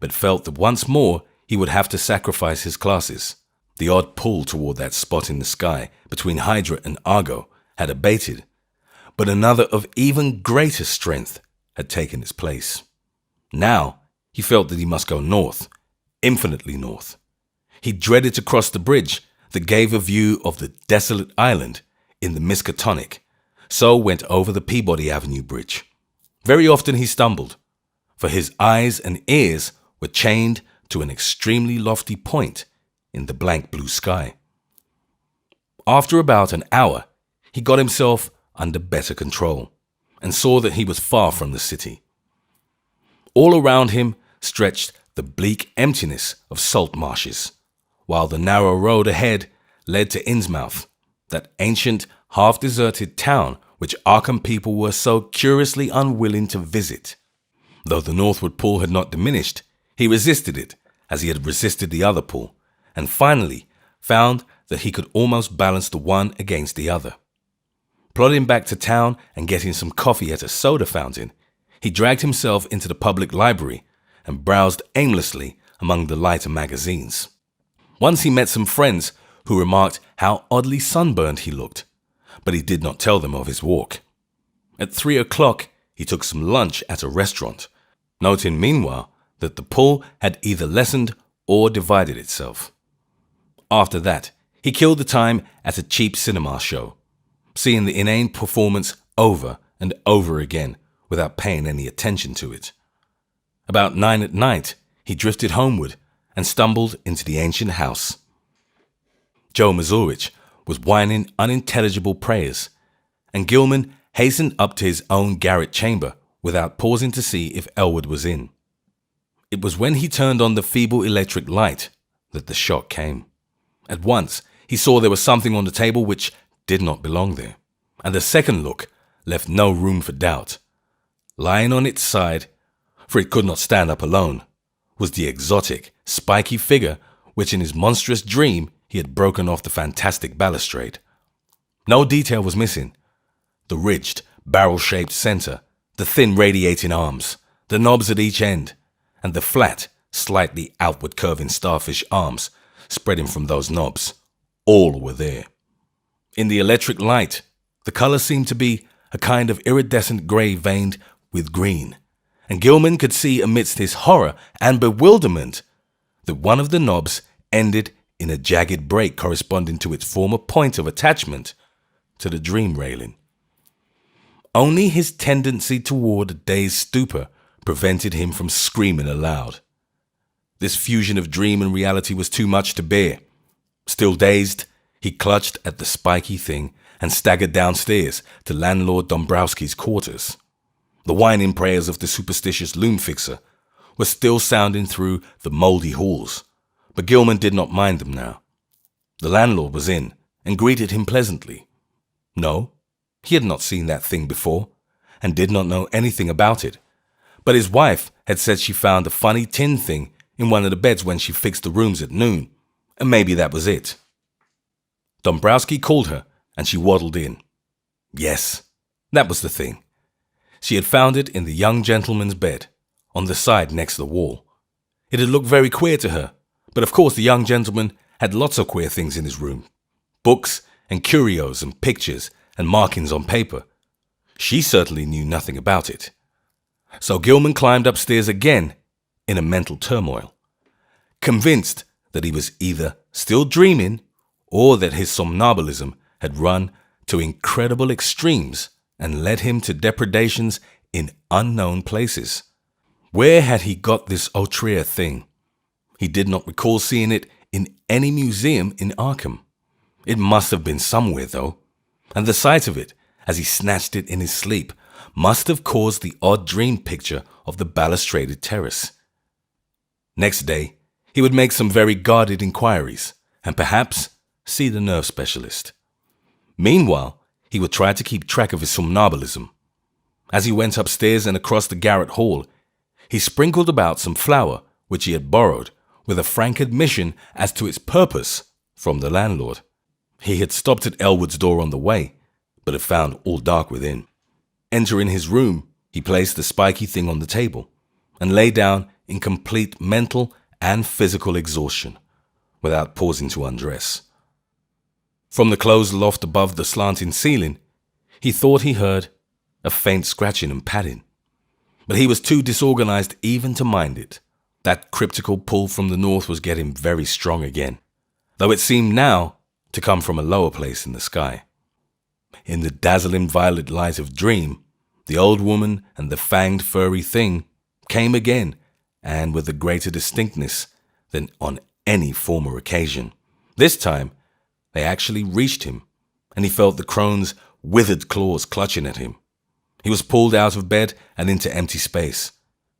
but felt that once more he would have to sacrifice his classes. The odd pull toward that spot in the sky between Hydra and Argo had abated, but another of even greater strength had taken its place. Now he felt that he must go north, infinitely north. He dreaded to cross the bridge that gave a view of the desolate island in the Miskatonic, so went over the Peabody Avenue Bridge. Very often he stumbled, for his eyes and ears were chained to an extremely lofty point in the blank blue sky. After about an hour, he got himself under better control and saw that he was far from the city. All around him stretched the bleak emptiness of salt marshes, while the narrow road ahead led to Innsmouth, that ancient, half-deserted town which Arkham people were so curiously unwilling to visit. Though the northward pull had not diminished, he resisted it as he had resisted the other pull, and finally found that he could almost balance the one against the other. Plodding back to town and getting some coffee at a soda fountain, he dragged himself into the public library and browsed aimlessly among the lighter magazines. Once he met some friends who remarked how oddly sunburned he looked, but he did not tell them of his walk. At 3 o'clock, he took some lunch at a restaurant, noting meanwhile that the pull had either lessened or divided itself. After that, he killed the time at a cheap cinema show, seeing the inane performance over and over again without paying any attention to it. About 9 at night, he drifted homeward and stumbled into the ancient house. Joe Mazurich was whining unintelligible prayers, and Gilman hastened up to his own garret chamber without pausing to see if Elwood was in. It was when he turned on the feeble electric light that the shock came. At once, he saw there was something on the table which did not belong there, and a second look left no room for doubt. Lying on its side, for it could not stand up alone, was the exotic, spiky figure which in his monstrous dream he had broken off the fantastic balustrade. No detail was missing. The ridged, barrel-shaped center, the thin radiating arms, the knobs at each end, and the flat, slightly outward curving starfish arms spreading from those knobs, all were there. In the electric light, the color seemed to be a kind of iridescent gray veined with green, and Gilman could see amidst his horror and bewilderment that one of the knobs ended in a jagged break corresponding to its former point of attachment to the dream railing. Only his tendency toward a dazed stupor prevented him from screaming aloud. This fusion of dream and reality was too much to bear. Still dazed, he clutched at the spiky thing and staggered downstairs to landlord Dombrowski's quarters. The whining prayers of the superstitious loom fixer were still sounding through the mouldy halls, but Gilman did not mind them now. The landlord was in and greeted him pleasantly. No, he had not seen that thing before and did not know anything about it, but his wife had said she found a funny tin thing in one of the beds when she fixed the rooms at noon, and maybe that was it. Dombrowski called her and she waddled in. Yes, that was the thing. She had found it in the young gentleman's bed, on the side next the wall. It had looked very queer to her, but of course the young gentleman had lots of queer things in his room. Books and curios and pictures and markings on paper. She certainly knew nothing about it. So Gilman climbed upstairs again in a mental turmoil, convinced that he was either still dreaming or that his somnambulism had run to incredible extremes and led him to depredations in unknown places. Where had he got this Autria thing? He did not recall seeing it in any museum in Arkham. It must have been somewhere, though, and the sight of it, as he snatched it in his sleep, must have caused the odd dream picture of the balustraded terrace. Next day, He would make some very guarded inquiries and perhaps see the nerve specialist. Meanwhile, he would try to keep track of his somnambulism. As he went upstairs and across the garret hall, he sprinkled about some flour which he had borrowed, with a frank admission as to its purpose from the landlord. He had stopped at Elwood's door on the way, but had found all dark within. Entering his room, he placed the spiky thing on the table and lay down in complete mental and physical exhaustion, without pausing to undress. From the closed loft above the slanting ceiling, he thought he heard a faint scratching and padding, but he was too disorganized even to mind it. That cryptical pull from the north was getting very strong again, though it seemed now to come from a lower place in the sky. In the dazzling violet light of dream, the old woman and the fanged furry thing came again, and with a greater distinctness than on any former occasion. This time, they actually reached him, and he felt the crone's withered claws clutching at him. He was pulled out of bed and into empty space,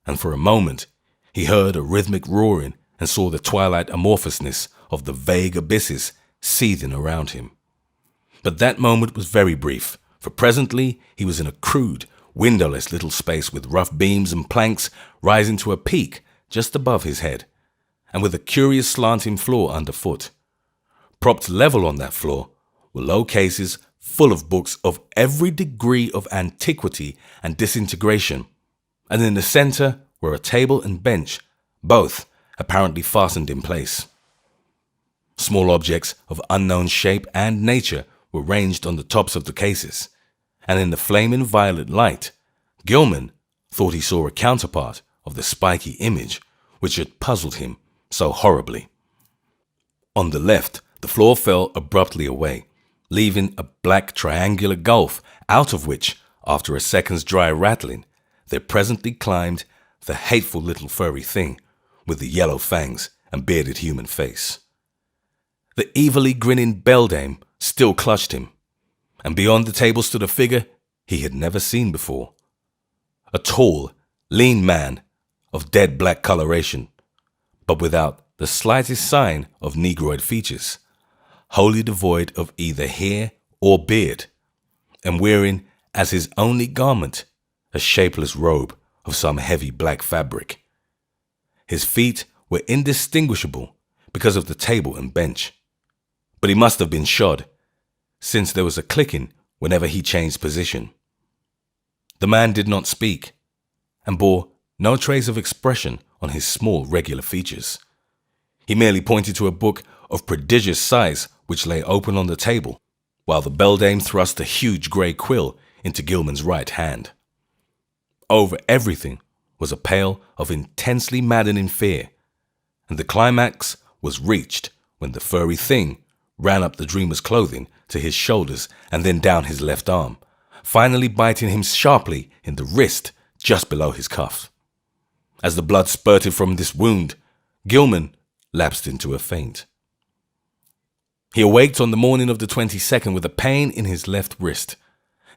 and for a moment, he heard a rhythmic roaring and saw the twilight amorphousness of the vague abysses seething around him. But that moment was very brief, for presently he was in a crude, windowless little space with rough beams and planks rising to a peak just above his head, and with a curious slanting floor underfoot. Propped level on that floor were low cases full of books of every degree of antiquity and disintegration, and in the center were a table and bench, both apparently fastened in place. Small objects of unknown shape and nature were ranged on the tops of the cases, and in the flaming violet light, Gilman thought he saw a counterpart of the spiky image which had puzzled him so horribly. On the left, the floor fell abruptly away, leaving a black triangular gulf out of which, after a second's dry rattling, there presently climbed the hateful little furry thing with the yellow fangs and bearded human face. The evilly grinning beldame still clutched him, and beyond the table stood a figure he had never seen before. A tall, lean man of dead black coloration, but without the slightest sign of negroid features, wholly devoid of either hair or beard, and wearing as his only garment a shapeless robe of some heavy black fabric. His feet were indistinguishable because of the table and bench, but he must have been shod, since there was a clicking whenever he changed position. The man did not speak, and bore no trace of expression on his small regular features. He merely pointed to a book of prodigious size which lay open on the table, while the beldame thrust a huge grey quill into Gilman's right hand. Over everything was a pale of intensely maddening fear, and the climax was reached when the furry thing ran up the dreamer's clothing to his shoulders and then down his left arm, finally biting him sharply in the wrist just below his cuff. As the blood spurted from this wound, Gilman lapsed into a faint. He awaked on the morning of the 22nd with a pain in his left wrist,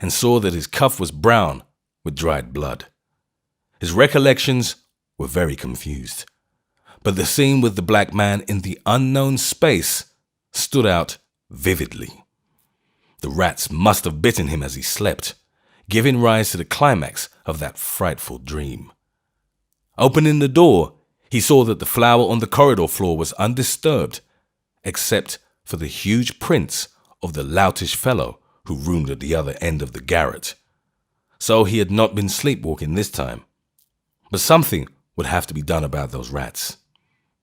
and saw that his cuff was brown with dried blood. His recollections were very confused, but the scene with the black man in the unknown space stood out vividly. The rats must have bitten him as he slept, giving rise to the climax of that frightful dream. Opening the door, he saw that the flour on the corridor floor was undisturbed, except for the huge prints of the loutish fellow who roomed at the other end of the garret. So he had not been sleepwalking this time. But something would have to be done about those rats.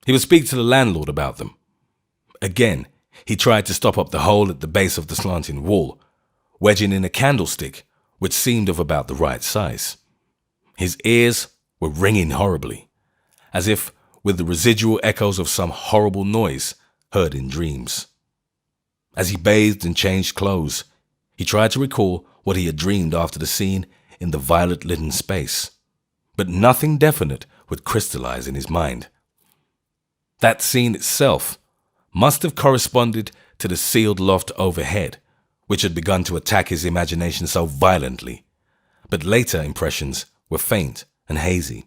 He would speak to the landlord about them. Again, he tried to stop up the hole at the base of the slanting wall, wedging in a candlestick which seemed of about the right size. His ears were ringing horribly, as if with the residual echoes of some horrible noise heard in dreams. As he bathed and changed clothes, he tried to recall what he had dreamed after the scene in the violet-litten space, but nothing definite would crystallize in his mind. That scene itself must have corresponded to the sealed loft overhead, which had begun to attack his imagination so violently, but later impressions were faint and hazy.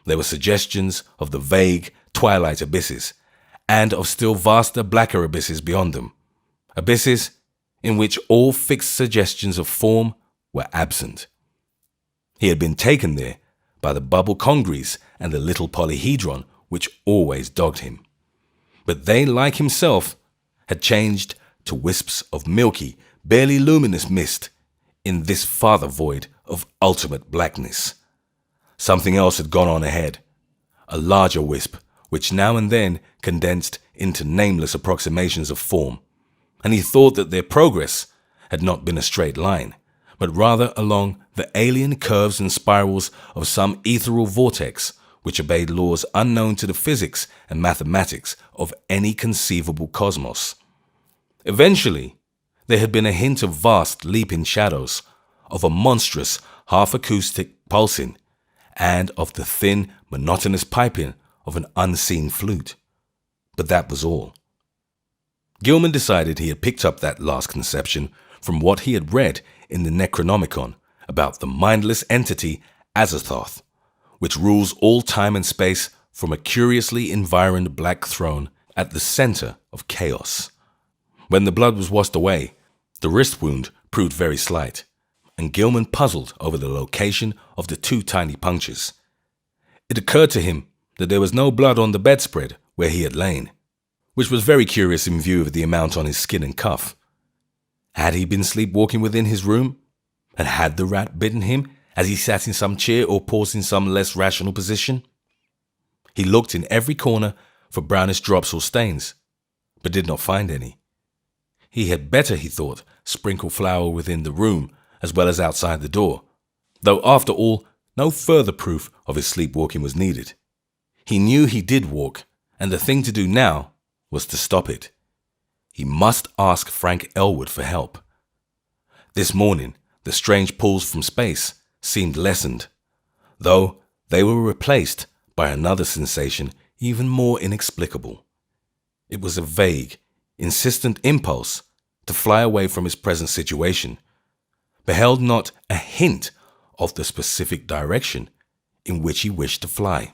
There were suggestions of the vague, twilight abysses, and of still vaster, blacker abysses beyond them. Abysses in which all fixed suggestions of form were absent. He had been taken there by the bubble congeries and the little polyhedron which always dogged him. But they, like himself, had changed to wisps of milky, barely luminous mist in this farther void of ultimate blackness. Something else had gone on ahead, a larger wisp which now and then condensed into nameless approximations of form, and he thought that their progress had not been a straight line, but rather along the alien curves and spirals of some ethereal vortex which obeyed laws unknown to the physics and mathematics of any conceivable cosmos. Eventually, there had been a hint of vast leaping shadows, of a monstrous half-acoustic pulsing, and of the thin, monotonous piping of an unseen flute. But that was all. Gilman decided he had picked up that last conception from what he had read in the Necronomicon about the mindless entity Azathoth, which rules all time and space from a curiously environed black throne at the center of chaos. When the blood was washed away, the wrist wound proved very slight, and Gilman puzzled over the location of the 2 tiny punctures. It occurred to him that there was no blood on the bedspread where he had lain, which was very curious in view of the amount on his skin and cuff. Had he been sleepwalking within his room? And had the rat bitten him as he sat in some chair or paused in some less rational position? He looked in every corner for brownish drops or stains, but did not find any. He had better, he thought, sprinkle flour within the room as well as outside the door, though after all, no further proof of his sleepwalking was needed. He knew he did walk, and the thing to do now was to stop it. He must ask Frank Elwood for help. This morning, the strange pulls from space seemed lessened, though they were replaced by another sensation even more inexplicable. It was a vague, insistent impulse to fly away from his present situation, but held not a hint of the specific direction in which he wished to fly.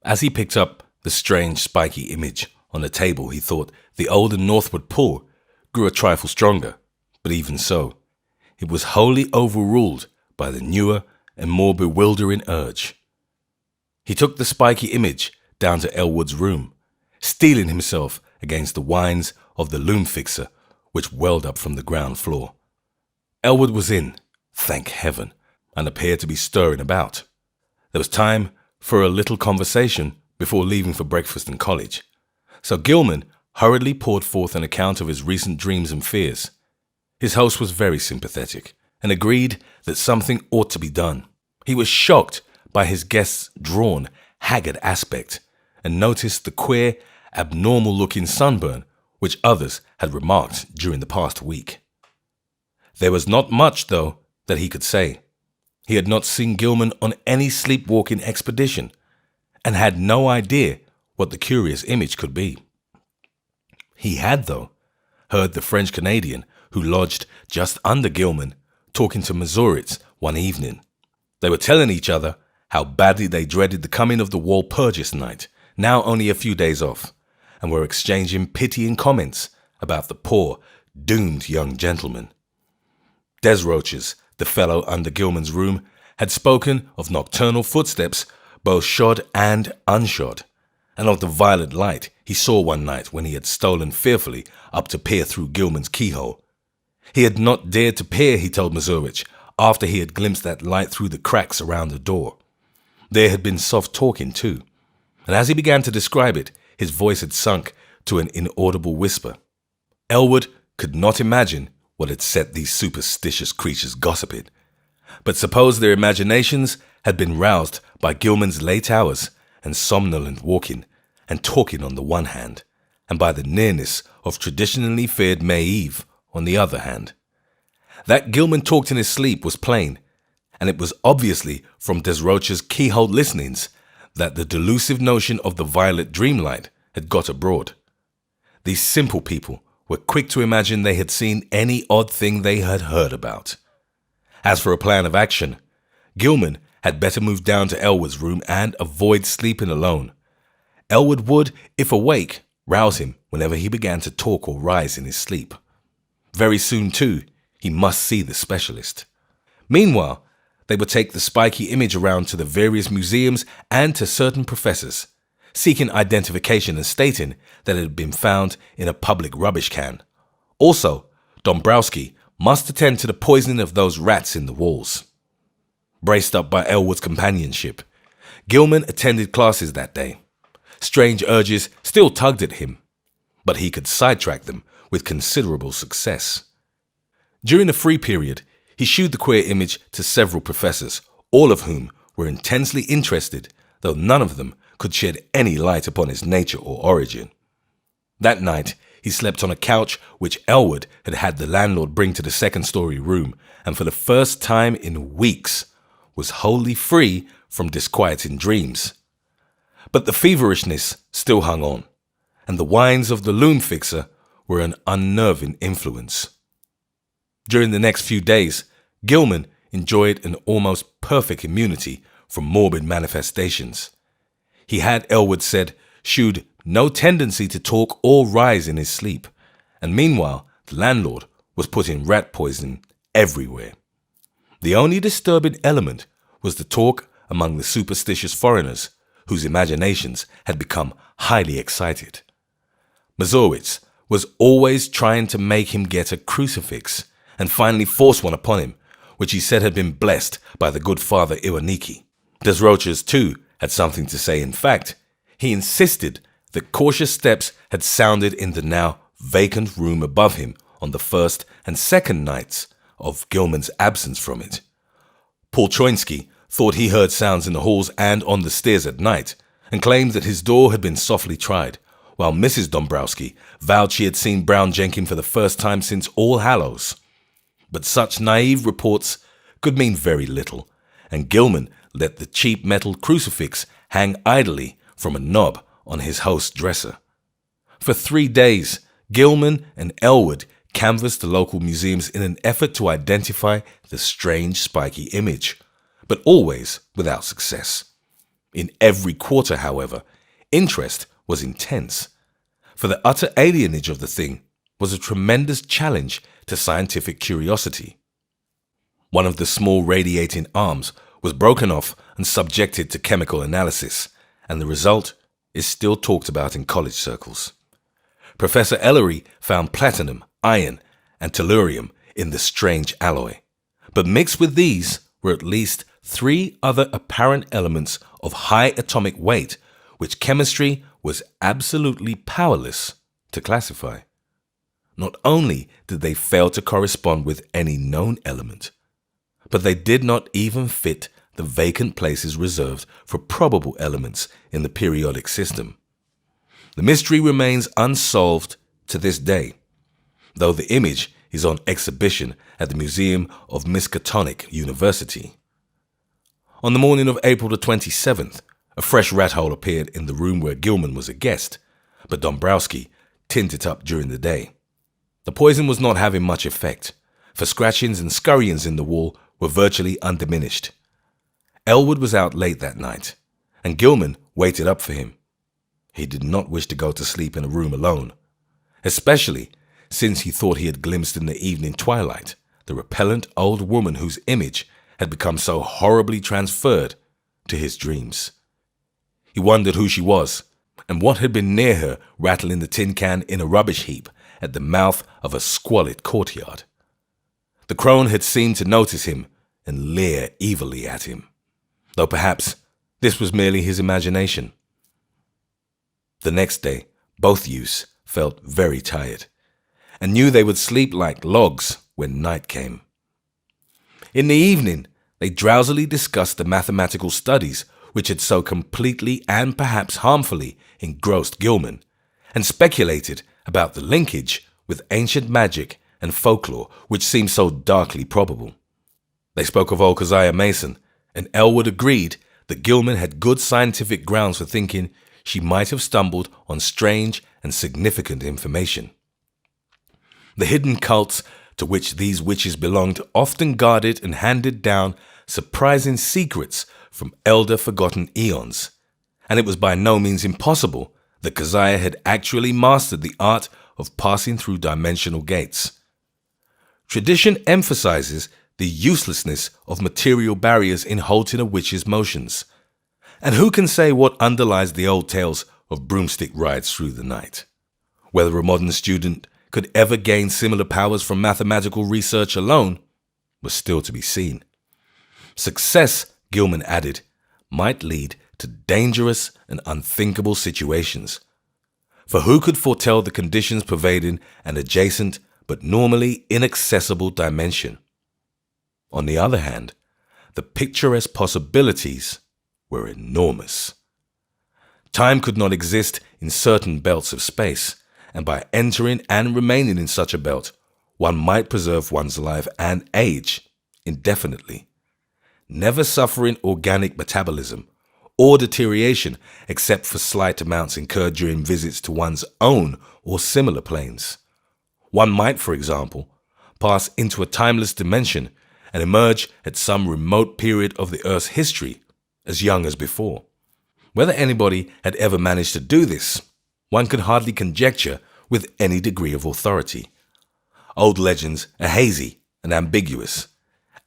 As he picked up the strange spiky image on the table, he thought the older northward pull grew a trifle stronger, but even so, it was wholly overruled by the newer and more bewildering urge. He took the spiky image down to Elwood's room, steeling himself against the whines of the loom fixer which welled up from the ground floor. Elwood was in, thank heaven, and appeared to be stirring about. There was time for a little conversation before leaving for breakfast in college, so Gilman hurriedly poured forth an account of his recent dreams and fears. His host was very sympathetic and agreed that something ought to be done. He was shocked by his guest's drawn, haggard aspect and noticed the queer, abnormal-looking sunburn which others had remarked during the past week. There was not much, though, that he could say. He had not seen Gilman on any sleepwalking expedition and had no idea what the curious image could be. He had, though, heard the French Canadian who lodged just under Gilman talking to Missourites one evening. They were telling each other how badly they dreaded the coming of the Walpurgis night, now only a few days off, and were exchanging pitying comments about the poor, doomed young gentleman. Desroches, the fellow under Gilman's room, had spoken of nocturnal footsteps, both shod and unshod, and of the violet light he saw one night when he had stolen fearfully up to peer through Gilman's keyhole. He had not dared to peer, he told Mazurich, after he had glimpsed that light through the cracks around the door. There had been soft talking, too, and as he began to describe it, his voice had sunk to an inaudible whisper. Elwood could not imagine what had set these superstitious creatures gossiping, but suppose their imaginations had been roused by Gilman's late hours and somnolent walking and talking on the one hand, and by the nearness of traditionally feared May Eve on the other hand. That Gilman talked in his sleep was plain, and it was obviously from Desroches' keyhole listenings that the delusive notion of the violet dreamlight had got abroad. These simple people were quick to imagine they had seen any odd thing they had heard about. As for a plan of action, Gilman had better move down to Elwood's room and avoid sleeping alone. Elwood would, if awake, rouse him whenever he began to talk or rise in his sleep. Very soon, too, he must see the specialist. Meanwhile, they would take the spiky image around to the various museums and to certain professors, seeking identification and stating that it had been found in a public rubbish can. Also, Dombrowski must attend to the poisoning of those rats in the walls. Braced up by Elwood's companionship, Gilman attended classes that day. Strange urges still tugged at him, but he could sidetrack them with considerable success. During the free period, he shewed the queer image to several professors, all of whom were intensely interested, though none of them could shed any light upon its nature or origin. That night, he slept on a couch which Elwood had had the landlord bring to the second-story room, and for the first time in weeks was wholly free from disquieting dreams. But the feverishness still hung on, and the whines of the loom fixer were an unnerving influence. During the next few days, Gilman enjoyed an almost perfect immunity from morbid manifestations. He had, Elwood said, shewed no tendency to talk or rise in his sleep, and meanwhile the landlord was putting rat poison everywhere. The only disturbing element was the talk among the superstitious foreigners, whose imaginations had become highly excited. Mazowitz was always trying to make him get a crucifix, and finally force one upon him, which he said had been blessed by the good Father Iwaniki. Desroches, too, had something to say. In fact, he insisted that cautious steps had sounded in the now vacant room above him on the first and second nights of Gilman's absence from it. Polchoinsky thought he heard sounds in the halls and on the stairs at night, and claimed that his door had been softly tried, while Mrs. Dombrowski vowed she had seen Brown Jenkin for the first time since All Hallows. But such naive reports could mean very little, and Gilman let the cheap metal crucifix hang idly from a knob on his host's dresser. For 3 days, Gilman and Elwood canvassed the local museums in an effort to identify the strange spiky image, but always without success. In every quarter, however, interest was intense, for the utter alienage of the thing was a tremendous challenge to scientific curiosity. One of the small radiating arms was broken off and subjected to chemical analysis, and the result is still talked about in college circles. Professor Ellery found platinum, iron, and tellurium in the strange alloy, but mixed with these were at least 3 other apparent elements of high atomic weight which chemistry was absolutely powerless to classify. Not only did they fail to correspond with any known element, but they did not even fit the vacant places reserved for probable elements in the periodic system. The mystery remains unsolved to this day, though the image is on exhibition at the Museum of Miskatonic University. On the morning of April the 27th, a fresh rat hole appeared in the room where Gilman was a guest, but Dombrowski tinned it up during the day. The poison was not having much effect, for scratchings and scurryings in the wall were virtually undiminished. Elwood was out late that night, and Gilman waited up for him. He did not wish to go to sleep in a room alone, especially since he thought he had glimpsed in the evening twilight the repellent old woman whose image had become so horribly transferred to his dreams. He wondered who she was, and what had been near her rattling the tin can in a rubbish heap at the mouth of a squalid courtyard. The crone had seemed to notice him and leer evilly at him, though perhaps this was merely his imagination. The next day, both youths felt very tired, and knew they would sleep like logs when night came. In the evening, they drowsily discussed the mathematical studies which had so completely and perhaps harmfully engrossed Gilman, and speculated about the linkage with ancient magic and folklore which seemed so darkly probable. They spoke of old Keziah Mason, and Elwood agreed that Gilman had good scientific grounds for thinking she might have stumbled on strange and significant information. The hidden cults to which these witches belonged often guarded and handed down surprising secrets from elder forgotten eons, and it was by no means impossible that Keziah had actually mastered the art of passing through dimensional gates. Tradition emphasizes the uselessness of material barriers in halting a witch's motions. And who can say what underlies the old tales of broomstick rides through the night? Whether a modern student could ever gain similar powers from mathematical research alone was still to be seen. Success, Gilman added, might lead to dangerous and unthinkable situations. For who could foretell the conditions pervading an adjacent but normally inaccessible dimension? On the other hand, the picturesque possibilities were enormous. Time could not exist in certain belts of space, and by entering and remaining in such a belt, one might preserve one's life and age indefinitely, never suffering organic metabolism or deterioration except for slight amounts incurred during visits to one's own or similar planes. One might, for example, pass into a timeless dimension and emerge at some remote period of the Earth's history as young as before. Whether anybody had ever managed to do this, one could hardly conjecture with any degree of authority. Old legends are hazy and ambiguous,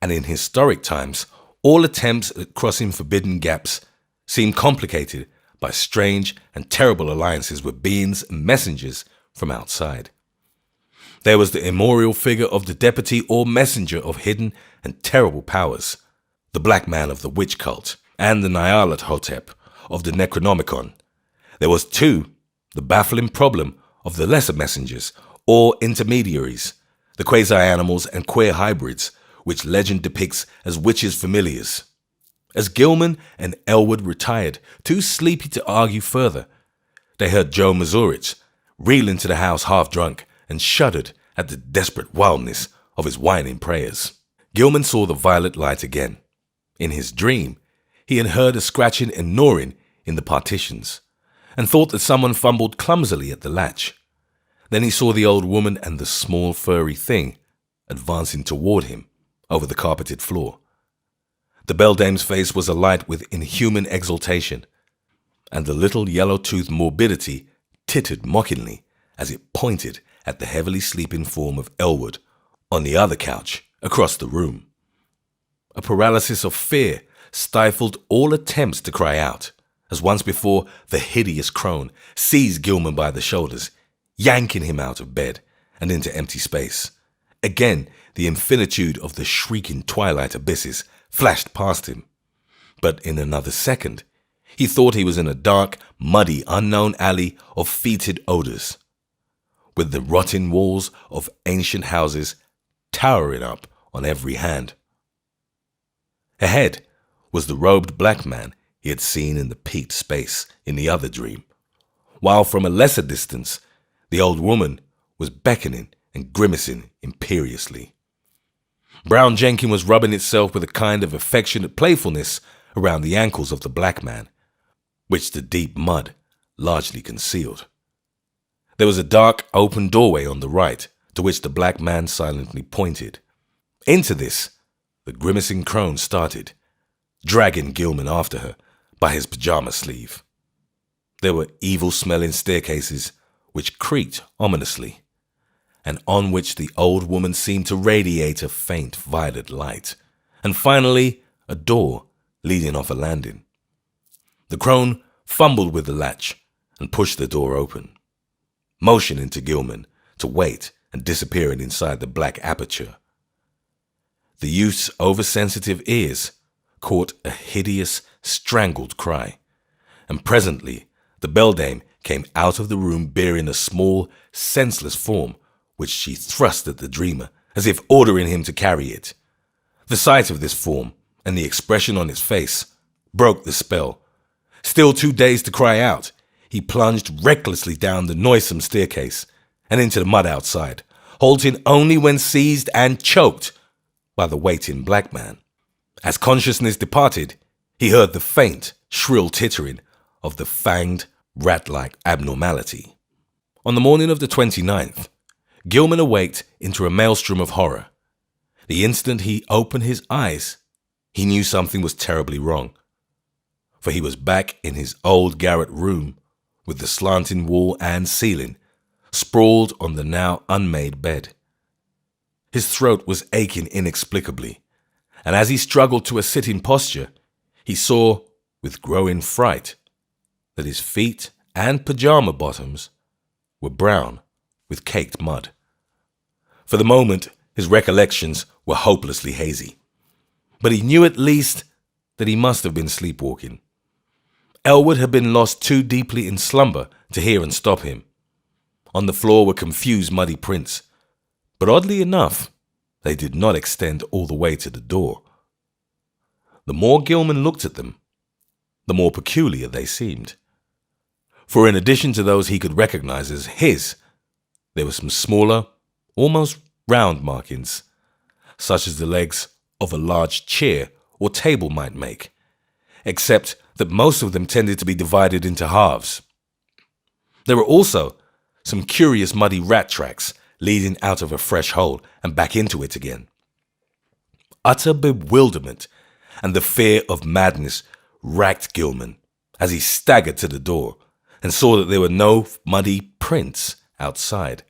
and in historic times, all attempts at crossing forbidden gaps seem complicated by strange and terrible alliances with beings and messengers from outside. There was the immemorial figure of the deputy or messenger of hidden and terrible powers, the black man of the witch cult, and the Nyarlathotep of the Necronomicon. There was, too, the baffling problem of the lesser messengers, or intermediaries, the quasi-animals and queer hybrids, which legend depicts as witches' familiars. As Gilman and Elwood retired, too sleepy to argue further, they heard Joe Mazuritz reel into the house half-drunk and shuddered at the desperate wildness of his whining prayers. Gilman saw the violet light again. In his dream, he had heard a scratching and gnawing in the partitions, and thought that someone fumbled clumsily at the latch. Then he saw the old woman and the small furry thing advancing toward him over the carpeted floor. The beldame's face was alight with inhuman exultation, and the little yellow-toothed morbidity tittered mockingly as it pointed at the heavily sleeping form of Elwood on the other couch across the room. A paralysis of fear stifled all attempts to cry out, as once before the hideous crone seized Gilman by the shoulders, yanking him out of bed and into empty space. Again, the infinitude of the shrieking twilight abysses flashed past him. But in another second, he thought he was in a dark, muddy, unknown alley of fetid odors, with the rotting walls of ancient houses towering up on every hand. Ahead was the robed black man he had seen in the peaked space in the other dream, while from a lesser distance, the old woman was beckoning and grimacing imperiously. Brown Jenkin was rubbing itself with a kind of affectionate playfulness around the ankles of the black man, which the deep mud largely concealed. There was a dark, open doorway on the right, to which the black man silently pointed. Into this, the grimacing crone started, dragging Gilman after her by his pajama sleeve. There were evil-smelling staircases which creaked ominously, and on which the old woman seemed to radiate a faint violet light, and finally a door leading off a landing. The crone fumbled with the latch and pushed the door open, motioning to Gilman to wait and disappearing inside the black aperture. The youth's oversensitive ears caught a hideous, strangled cry, and presently the beldame came out of the room bearing a small, senseless form which she thrust at the dreamer as if ordering him to carry it. The sight of this form and the expression on its face broke the spell. Still too dazed to cry out, he plunged recklessly down the noisome staircase and into the mud outside, halting only when seized and choked by the waiting black man. As consciousness departed, he heard the faint, shrill tittering of the fanged, rat-like abnormality. On the morning of the 29th, Gilman awaked into a maelstrom of horror. The instant he opened his eyes, he knew something was terribly wrong. for he was back in his old garret room with the slanting wall and ceiling, sprawled on the now unmade bed. His throat was aching inexplicably, and as he struggled to a sitting posture, he saw, with growing fright, that his feet and pajama bottoms were brown with caked mud. For the moment, his recollections were hopelessly hazy, but he knew at least that he must have been sleepwalking. Elwood had been lost too deeply in slumber to hear and stop him. On the floor were confused muddy prints, but oddly enough, they did not extend all the way to the door. The more Gilman looked at them, the more peculiar they seemed. For in addition to those he could recognize as his, there were some smaller, almost round markings, such as the legs of a large chair or table might make, except that most of them tended to be divided into halves. There were also some curious muddy rat tracks leading out of a fresh hole and back into it again. Utter bewilderment and the fear of madness racked Gilman as he staggered to the door and saw that there were no muddy prints outside.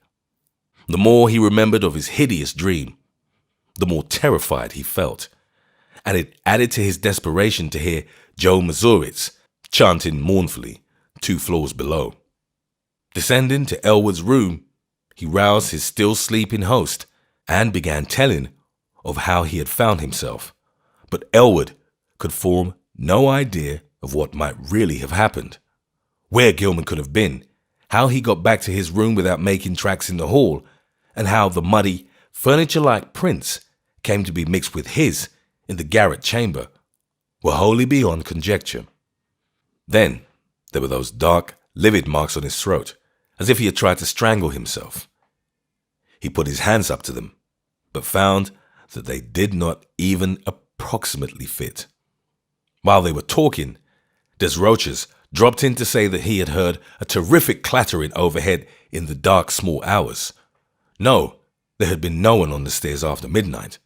The more he remembered of his hideous dream, the more terrified he felt, and it added to his desperation to hear Joe Mazuritz chanting mournfully 2 floors below. Descending to Elwood's room, he roused his still sleeping host and began telling of how he had found himself, but Elwood could form no idea of what might really have happened, where Gilman could have been, how he got back to his room without making tracks in the hall, and how the muddy, furniture-like prints came to be mixed with his in the garret chamber, were wholly beyond conjecture. Then there were those dark, livid marks on his throat, as if he had tried to strangle himself. He put his hands up to them, but found that they did not even approximately fit. While they were talking, Des Roches dropped in to say that he had heard a terrific clattering overhead in the dark small hours. No, there had been no one on the stairs after midnight,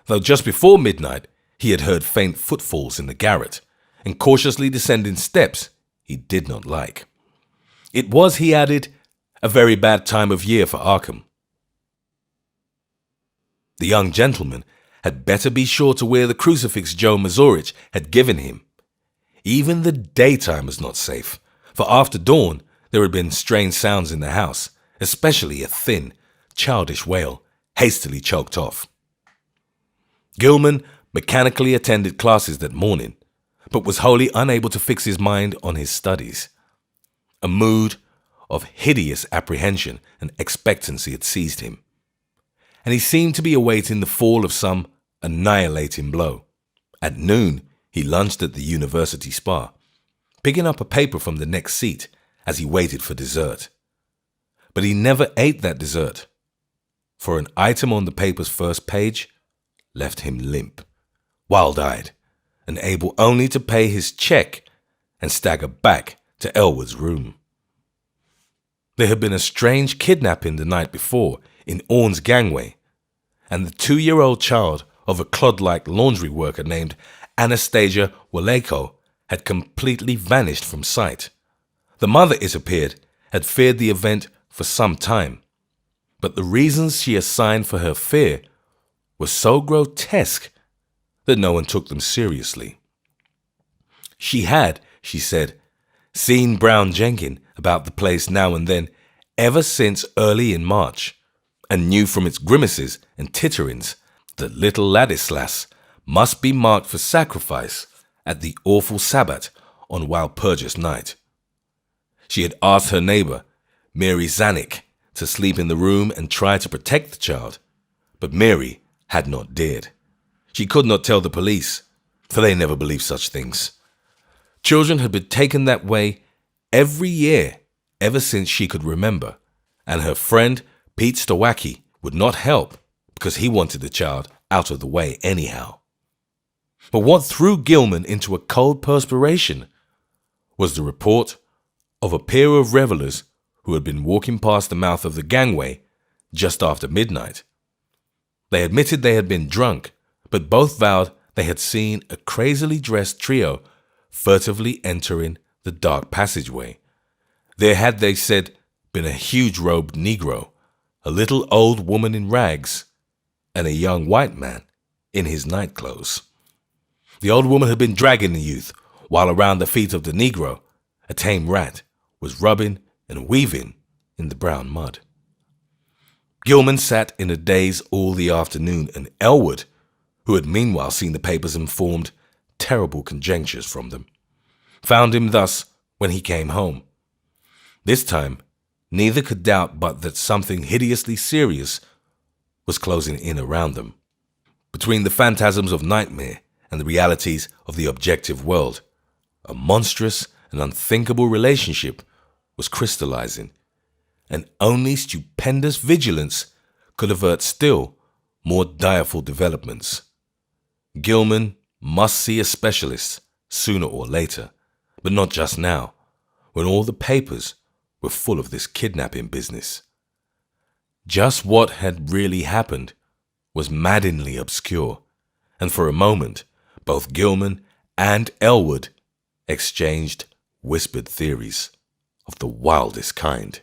though just before midnight he had heard faint footfalls in the garret, and cautiously descending steps he did not like. It was, he added, a very bad time of year for Arkham. The young gentleman had better be sure to wear the crucifix Joe Mazuritz had given him. Even the daytime was not safe, for after dawn there had been strange sounds in the house, especially a thin, childish wail, hastily choked off. Gilman mechanically attended classes that morning, but was wholly unable to fix his mind on his studies. A mood of hideous apprehension and expectancy had seized him, and he seemed to be awaiting the fall of some annihilating blow. At noon, he lunched at the university spa, picking up a paper from the next seat as he waited for dessert. But he never ate that dessert, for an item on the paper's first page left him limp, wild-eyed, and able only to pay his check and stagger back to Elwood's room. There had been a strange kidnapping the night before in Orne's gangway, and the 2-year-old child of a clod-like laundry worker named Anastasia Waleko had completely vanished from sight. The mother, it appeared, had feared the event for some time, but the reasons she assigned for her fear were so grotesque that no one took them seriously. She had, she said, seen Brown Jenkin about the place now and then ever since early in March, and knew from its grimaces and titterings that little Ladislas must be marked for sacrifice at the awful sabbath on Walpurgis night. She had asked her neighbor, Mary Zanuck, to sleep in the room and try to protect the child, but Mary had not dared. She could not tell the police, for they never believed such things. Children had been taken that way every year ever since she could remember, and her friend Pete Stowacki would not help because he wanted the child out of the way anyhow. But what threw Gilman into a cold perspiration was the report of a pair of revelers who had been walking past the mouth of the gangway just after midnight. They admitted they had been drunk, but both vowed they had seen a crazily dressed trio furtively entering the dark passageway. There had, they said, been a huge-robed Negro, a little old woman in rags, and a young white man in his nightclothes. The old woman had been dragging the youth, while around the feet of the Negro, a tame rat was rubbing and weaving in the brown mud. Gilman sat in a daze all the afternoon, and Elwood, who had meanwhile seen the papers and formed terrible conjectures from them, found him thus when he came home. This time, neither could doubt but that something hideously serious was closing in around them. Between the phantasms of nightmare and the realities of the objective world, a monstrous and unthinkable relationship was crystallizing, and only stupendous vigilance could avert still more direful developments. Gilman must see a specialist sooner or later, but not just now, when all the papers were full of this kidnapping business. Just what had really happened was maddeningly obscure, and for a moment, both Gilman and Elwood exchanged whispered theories of the wildest kind.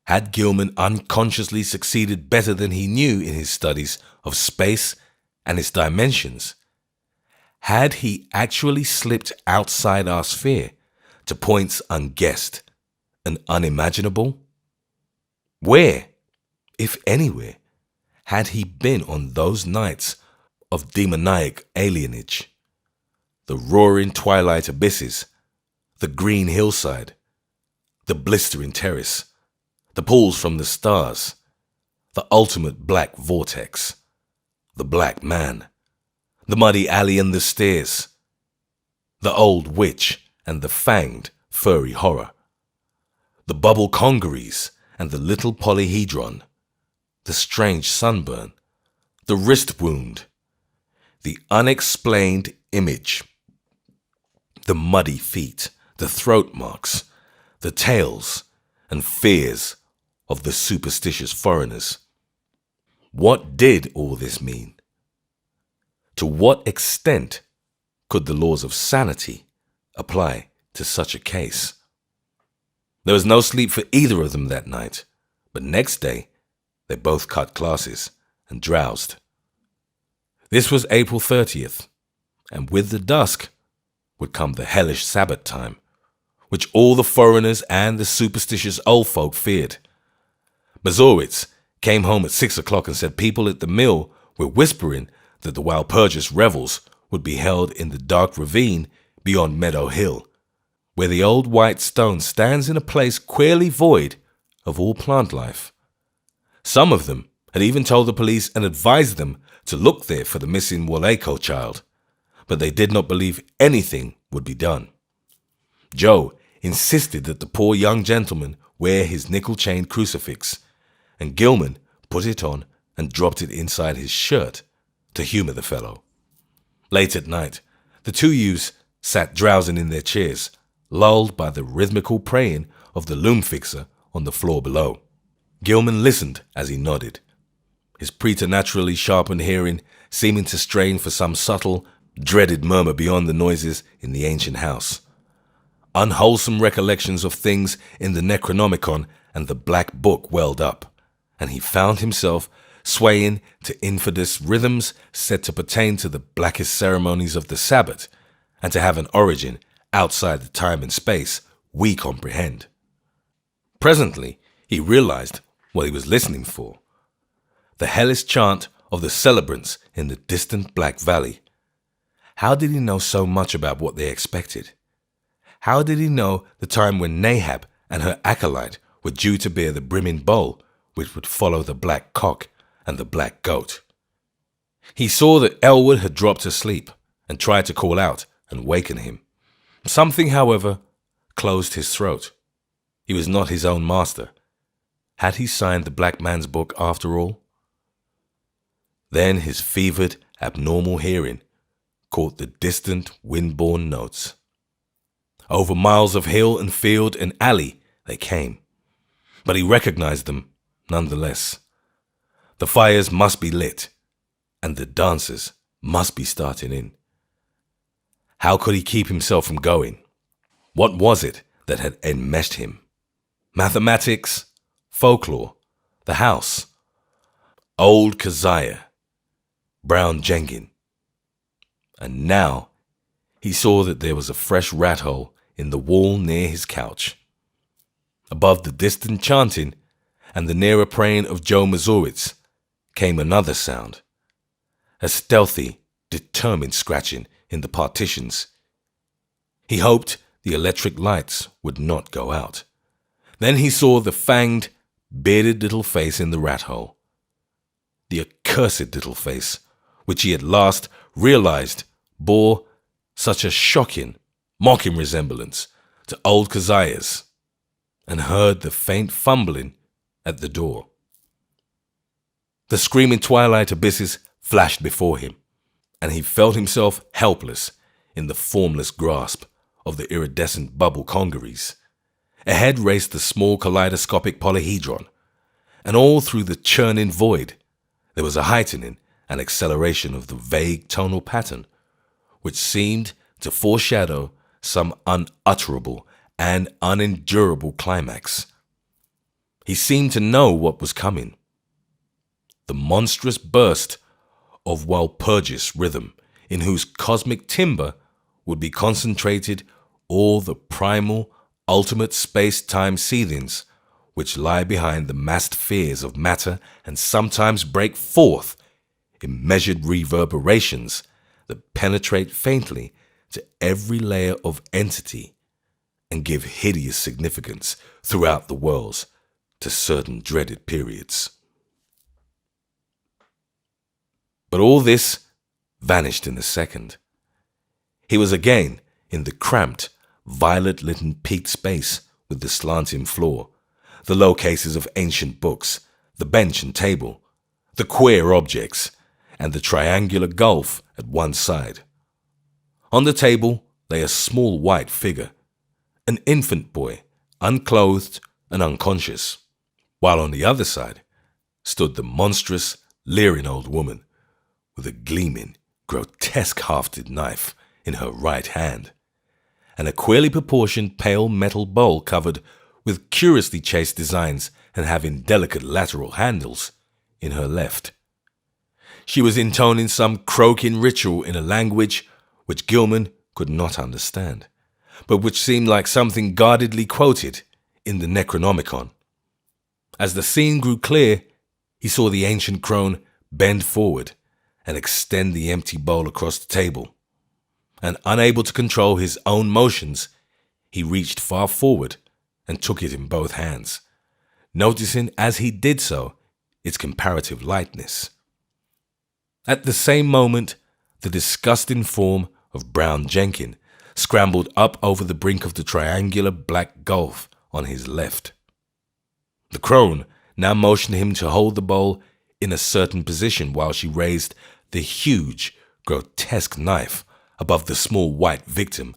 Had Gilman unconsciously succeeded better than he knew in his studies of space and its dimensions? Had he actually slipped outside our sphere to points unguessed and unimaginable? Where, if anywhere, had he been on those nights of demoniac alienage? The roaring twilight abysses, the green hillside, the blistering terrace, the pools from the stars, the ultimate black vortex, the black man, the muddy alley and the stairs, the old witch and the fanged furry horror, the bubble congeries and the little polyhedron, the strange sunburn, the wrist wound, the unexplained image, the muddy feet, the throat marks, the tales and fears of the superstitious foreigners. What did all this mean? To what extent could the laws of sanity apply to such a case? There was no sleep for either of them that night, but next day they both cut classes and drowsed. This was April 30th, and with the dusk would come the hellish sabbath time, which all the foreigners and the superstitious old folk feared. Mazowitz came home at 6 o'clock and said people at the mill were whispering that the Walpurgis revels would be held in the dark ravine beyond Meadow Hill, where the old white stone stands in a place queerly void of all plant life. Some of them had even told the police and advised them to look there for the missing Waleko child, but they did not believe anything would be done. Joe insisted that the poor young gentleman wear his nickel-chained crucifix, and Gilman put it on and dropped it inside his shirt to humor the fellow. Late at night, the two youths sat drowsing in their chairs, lulled by the rhythmical praying of the loom fixer on the floor below. Gilman listened as he nodded, his preternaturally sharpened hearing seeming to strain for some subtle, dreaded murmur beyond the noises in the ancient house. Unwholesome recollections of things in the Necronomicon and the Black Book welled up, and he found himself swaying to infidus rhythms said to pertain to the blackest ceremonies of the Sabbath and to have an origin outside the time and space we comprehend. Presently, he realized what he was listening for. The hellish chant of the celebrants in the distant Black Valley. How did he know so much about what they expected? How did he know the time when Nahab and her acolyte were due to bear the brimming bowl which would follow the black cock and the black goat? He saw that Elwood had dropped asleep and tried to call out and waken him. Something, however, closed his throat. He was not his own master. Had he signed the black man's book after all? Then his fevered, abnormal hearing caught the distant wind-borne notes. Over miles of hill and field and alley they came, but he recognized them nonetheless. The fires must be lit, and the dancers must be starting in. How could he keep himself from going? What was it that had enmeshed him? Mathematics, folklore, the house, old Keziah, Brown Jenkins. And now he saw that there was a fresh rat hole in the wall near his couch. Above the distant chanting and the nearer praying of Joe Mazurowitz came another sound, a stealthy, determined scratching in the partitions. He hoped the electric lights would not go out. Then he saw the fanged, bearded little face in the rat hole. The accursed little face, which he at last realized bore such a shocking, mocking resemblance to old Keziah's, and heard the faint fumbling at the door. The screaming twilight abysses flashed before him, and he felt himself helpless in the formless grasp of the iridescent bubble congeries. Ahead raced the small kaleidoscopic polyhedron, and all through the churning void there was a heightening and acceleration of the vague tonal pattern, which seemed to foreshadow some unutterable and unendurable climax. He seemed to know what was coming. The monstrous burst of Walpurgis rhythm, in whose cosmic timbre would be concentrated all the primal, ultimate space-time seethings which lie behind the massed fears of matter and sometimes break forth in measured reverberations that penetrate faintly to every layer of entity and give hideous significance throughout the worlds to certain dreaded periods. But all this vanished in a second. He was again in the cramped, violet-lit peaked space with the slanting floor, the low cases of ancient books, the bench and table, the queer objects, and the triangular gulf at one side. On the table lay a small white figure, an infant boy, unclothed and unconscious, while on the other side stood the monstrous, leering old woman with a gleaming, grotesque hafted knife in her right hand, and a queerly proportioned pale metal bowl covered with curiously chased designs and having delicate lateral handles in her left. She was intoning some croaking ritual in a language which Gilman could not understand, but which seemed like something guardedly quoted in the Necronomicon. As the scene grew clear, he saw the ancient crone bend forward and extend the empty bowl across the table, and unable to control his own motions, he reached far forward and took it in both hands, noticing as he did so its comparative lightness. At the same moment, the disgusting form of Brown Jenkins scrambled up over the brink of the triangular black gulf on his left. The crone now motioned him to hold the bowl in a certain position while she raised the huge, grotesque knife above the small white victim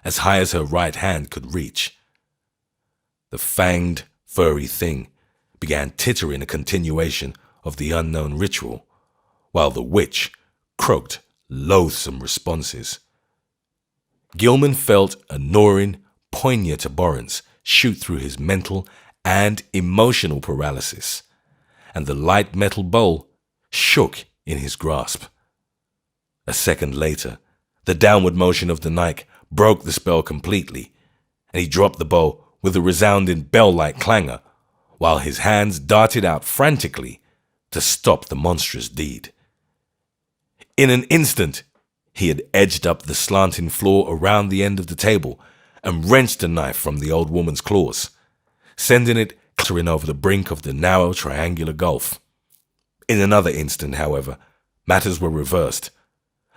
as high as her right hand could reach. The fanged, furry thing began tittering a continuation of the unknown ritual, while the witch croaked loathsome responses. Gilman felt a gnawing, poignant abhorrence shoot through his mental and emotional paralysis, and the light metal bowl shook in his grasp. A second later, the downward motion of the knife broke the spell completely, and he dropped the bow with a resounding bell-like clangor, while his hands darted out frantically to stop the monstrous deed. In an instant, he had edged up the slanting floor around the end of the table and wrenched the knife from the old woman's claws, sending it clattering over the brink of the narrow triangular gulf. In another instant, however, matters were reversed,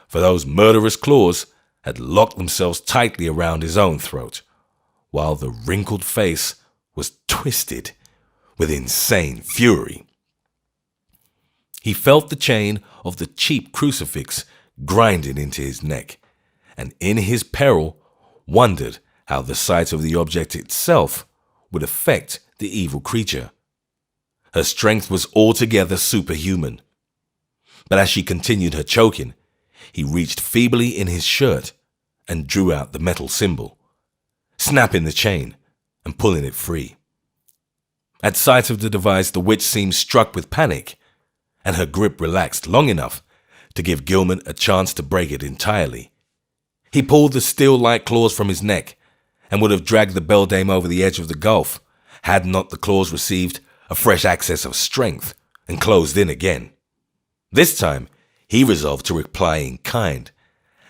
for those murderous claws had locked themselves tightly around his own throat, while the wrinkled face was twisted with insane fury. He felt the chain of the cheap crucifix grinding into his neck, and in his peril wondered how the sight of the object itself would affect the evil creature. Her strength was altogether superhuman. But as she continued her choking, he reached feebly in his shirt and drew out the metal symbol, snapping the chain and pulling it free. At sight of the device, the witch seemed struck with panic, and her grip relaxed long enough to give Gilman a chance to break it entirely. He pulled the steel-like claws from his neck and would have dragged the beldame over the edge of the gulf had not the claws received a fresh access of strength and closed in again. This time, he resolved to reply in kind,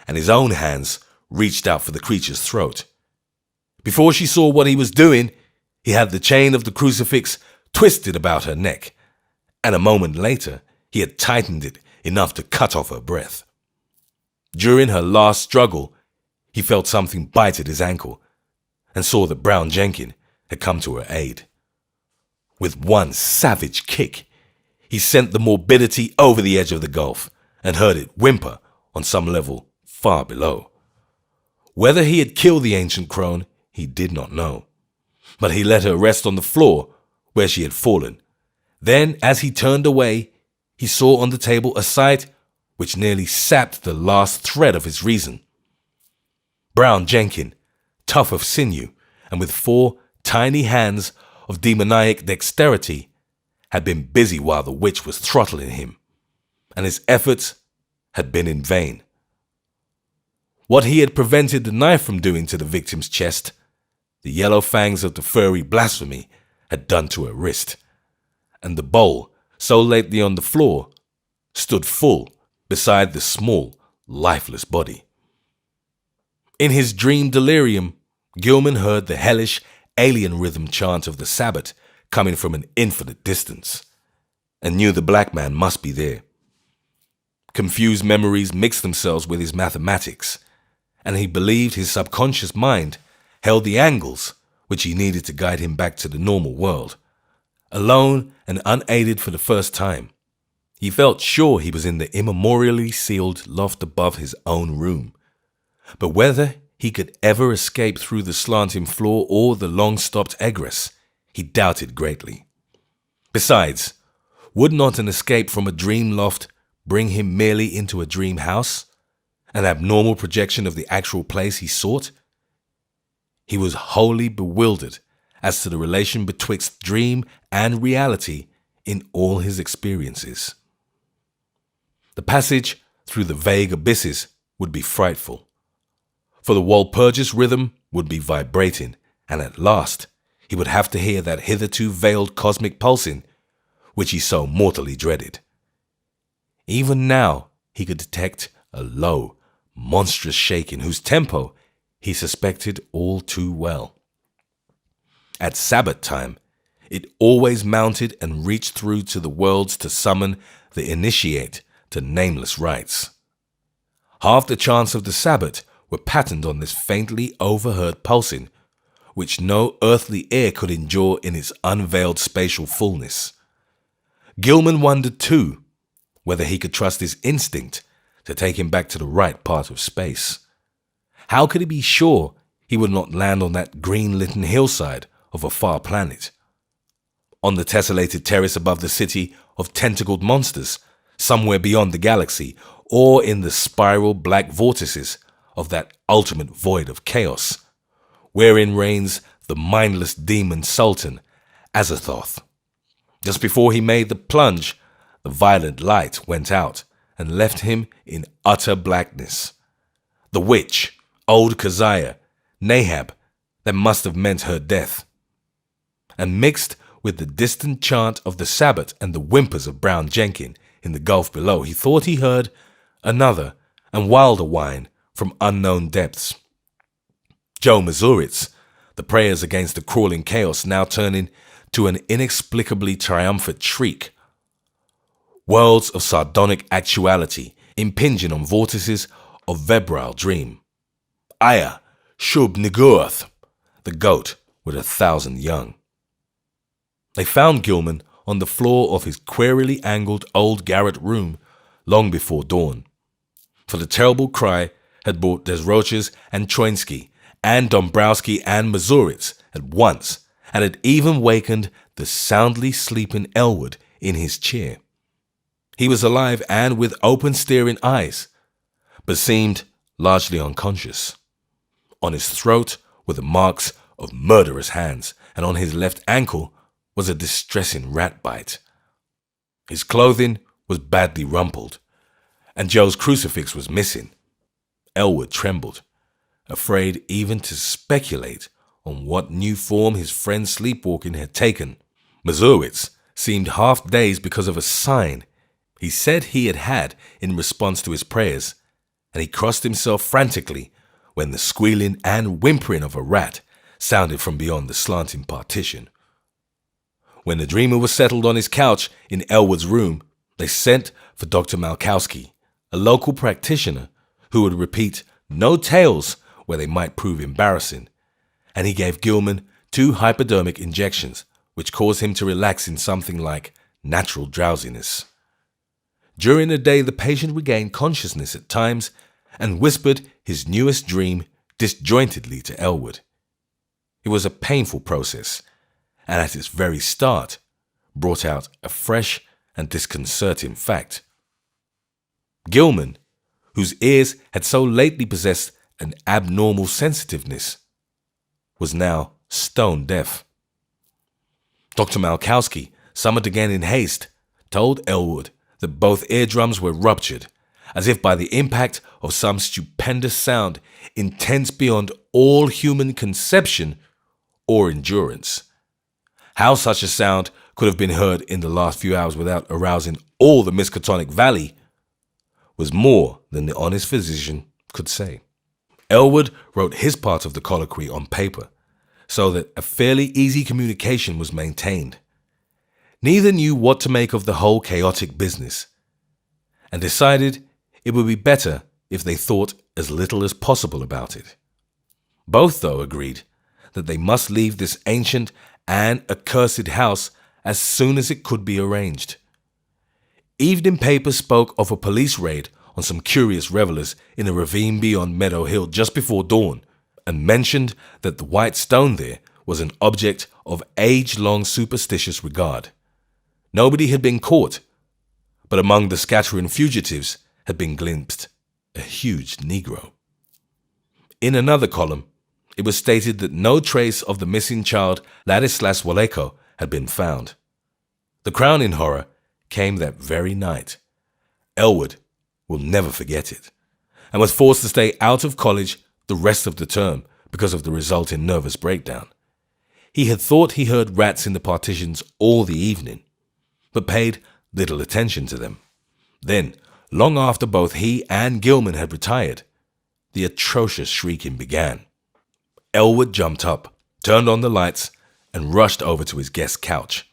and his own hands reached out for the creature's throat. Before she saw what he was doing, he had the chain of the crucifix twisted about her neck, and a moment later, he had tightened it enough to cut off her breath. During her last struggle, he felt something bite at his ankle and saw that Brown Jenkin had come to her aid. With one savage kick, he sent the morbidity over the edge of the gulf and heard it whimper on some level far below. Whether he had killed the ancient crone, he did not know, but he let her rest on the floor where she had fallen. Then, as he turned away, he saw on the table a sight which nearly sapped the last thread of his reason. Brown Jenkin, tough of sinew and with 4 tiny hands of demoniac dexterity, had been busy while the witch was throttling him, and his efforts had been in vain. What he had prevented the knife from doing to the victim's chest, the yellow fangs of the furry blasphemy had done to her wrist, and the bowl, so lately on the floor, stood full beside the small, lifeless body. In his dream delirium, Gilman heard the hellish, alien rhythm chant of the sabbath coming from an infinite distance, and knew the black man must be there. Confused memories mixed themselves with his mathematics, and he believed his subconscious mind held the angles which he needed to guide him back to the normal world. Alone and unaided for the first time, he felt sure he was in the immemorially sealed loft above his own room. But whether he could ever escape through the slanting floor or the long-stopped egress, he doubted greatly. Besides, would not an escape from a dream loft bring him merely into a dream house, an abnormal projection of the actual place he sought? He was wholly bewildered as to the relation betwixt dream and reality in all his experiences. The passage through the vague abysses would be frightful, for the Walpurgis rhythm would be vibrating, and at last he would have to hear that hitherto veiled cosmic pulsing which he so mortally dreaded. Even now he could detect a low, monstrous shaking whose tempo he suspected all too well. At Sabbath time, it always mounted and reached through to the worlds to summon the initiate to nameless rites. Half the chants of the Sabbath were patterned on this faintly overheard pulsing, which no earthly ear could endure in its unveiled spatial fullness. Gilman wondered too whether he could trust his instinct to take him back to the right part of space. How could he be sure he would not land on that green-litten hillside of a far planet? On the tessellated terrace above the city of tentacled monsters, somewhere beyond the galaxy, or in the spiral black vortices of that ultimate void of chaos, wherein reigns the mindless demon sultan, Azathoth. Just before he made the plunge, the violet light went out and left him in utter blackness. The witch, old Keziah, Nahab, that must have meant her death. And mixed with the distant chant of the Sabbath and the whimpers of Brown Jenkin in the gulf below, he thought he heard another and wilder whine from unknown depths. Joe Mazuritz, the prayers against the crawling chaos now turning to an inexplicably triumphant shriek. Worlds of sardonic actuality impinging on vortices of febrile dream. Aya, Shub Nigurth, the goat with 1,000 young. They found Gilman on the floor of his queerly angled old garret room long before dawn, for the terrible cry had brought Desroches and Troinsky and Dombrowski and Mazuritz at once, and had even wakened the soundly sleeping Elwood in his chair. He was alive and with open staring eyes, but seemed largely unconscious. On his throat were the marks of murderous hands, and on his left ankle was a distressing rat bite. His clothing was badly rumpled, and Joe's crucifix was missing. Elwood trembled, afraid even to speculate on what new form his friend's sleepwalking had taken. Mazurowitz seemed half dazed because of a sign he said he had had in response to his prayers, and he crossed himself frantically when the squealing and whimpering of a rat sounded from beyond the slanting partition. When the dreamer was settled on his couch in Elwood's room, they sent for Dr. Malkowski, a local practitioner who would repeat no tales where they might prove embarrassing, and he gave Gilman 2 hypodermic injections, which caused him to relax in something like natural drowsiness. During the day, the patient regained consciousness at times and whispered his newest dream disjointedly to Elwood. It was a painful process, and at its very start, brought out a fresh and disconcerting fact. Gilman, whose ears had so lately possessed an abnormal sensitiveness, was now stone deaf. Dr. Malkowski, summoned again in haste, told Elwood that both eardrums were ruptured, as if by the impact of some stupendous sound intense beyond all human conception or endurance. How such a sound could have been heard in the last few hours without arousing all the Miskatonic Valley was more than the honest physician could say. Elwood wrote his part of the colloquy on paper, so that a fairly easy communication was maintained. Neither knew what to make of the whole chaotic business, and decided it would be better if they thought as little as possible about it. Both, though, agreed that they must leave this ancient and accursed house as soon as it could be arranged. Evening papers spoke of a police raid on some curious revelers in a ravine beyond Meadow Hill just before dawn, and mentioned that the white stone there was an object of age-long superstitious regard. Nobody had been caught, but among the scattering fugitives had been glimpsed a huge Negro. In another column, it was stated that no trace of the missing child Ladislas Waleko had been found. The crowning horror came that very night. Elwood will never forget it, and was forced to stay out of college the rest of the term because of the resulting nervous breakdown. He had thought he heard rats in the partitions all the evening, but paid little attention to them. Then, long after both he and Gilman had retired, the atrocious shrieking began. Elwood jumped up, turned on the lights, and rushed over to his guest's couch.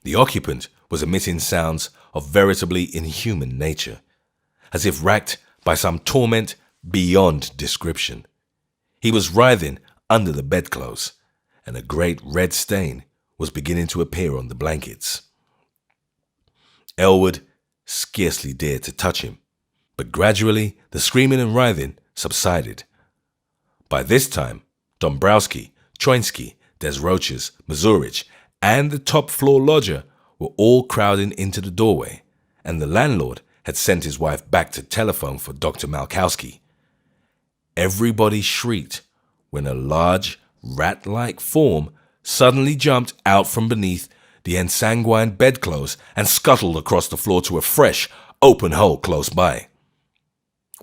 The occupant was emitting sounds of veritably inhuman nature, as if racked by some torment beyond description. He was writhing under the bedclothes, and a great red stain was beginning to appear on the blankets. Elwood scarcely dared to touch him, but gradually the screaming and writhing subsided. By this time, Dombrowski, Choinsky, Desroches, Mazurich, and the top-floor lodger were all crowding into the doorway, and the landlord had sent his wife back to telephone for Dr. Malkowski. Everybody shrieked when a large, rat-like form suddenly jumped out from beneath the ensanguined bedclothes and scuttled across the floor to a fresh, open hole close by.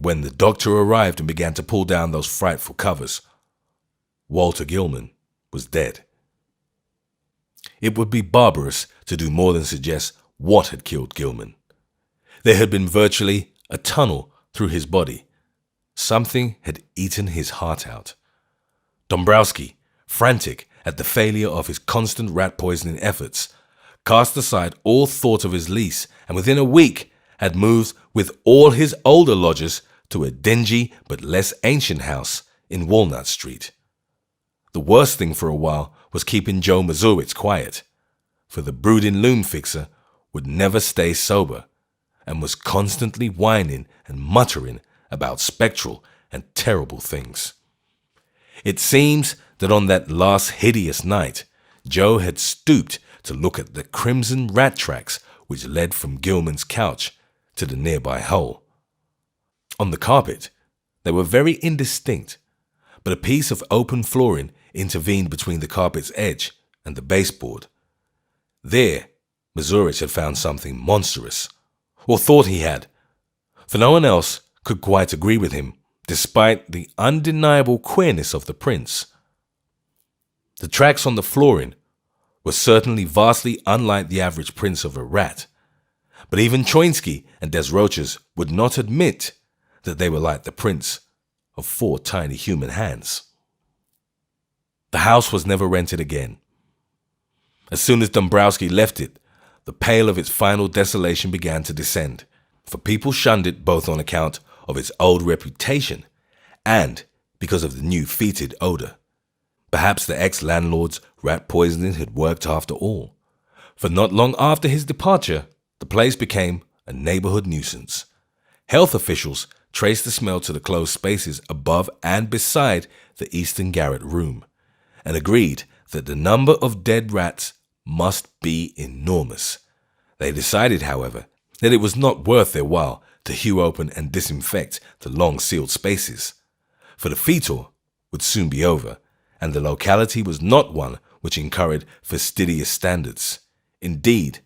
When the doctor arrived and began to pull down those frightful covers, Walter Gilman was dead. It would be barbarous to do more than suggest what had killed Gilman. There had been virtually a tunnel through his body. Something had eaten his heart out. Dombrowski, frantic at the failure of his constant rat poisoning efforts, cast aside all thought of his lease, and within a week had moved with all his older lodgers to a dingy but less ancient house in Walnut Street. The worst thing for a while was keeping Joe Mazurowitz quiet, for the brooding loom fixer would never stay sober and was constantly whining and muttering about spectral and terrible things. It seems that on that last hideous night, Joe had stooped to look at the crimson rat tracks which led from Gilman's couch to the nearby hole. On the carpet, they were very indistinct, but a piece of open flooring intervened between the carpet's edge and the baseboard. There, Mazurich had found something monstrous, or thought he had, for no one else could quite agree with him, despite the undeniable queerness of the prints. The tracks on the flooring were certainly vastly unlike the average prints of a rat, but even Choinsky and Desroches would not admit that they were like the prints of 4 tiny human hands. The house was never rented again. As soon as Dombrowski left it, the pale of its final desolation began to descend, for people shunned it both on account of its old reputation and because of the new fetid odor. Perhaps the ex-landlord's rat poisoning had worked after all, for not long after his departure, the place became a neighborhood nuisance. Health officials traced the smell to the closed spaces above and beside the eastern garret room, and agreed that the number of dead rats must be enormous. They decided, however, that it was not worth their while to hew open and disinfect the long-sealed spaces, for the fetor would soon be over, and the locality was not one which encouraged fastidious standards. Indeed,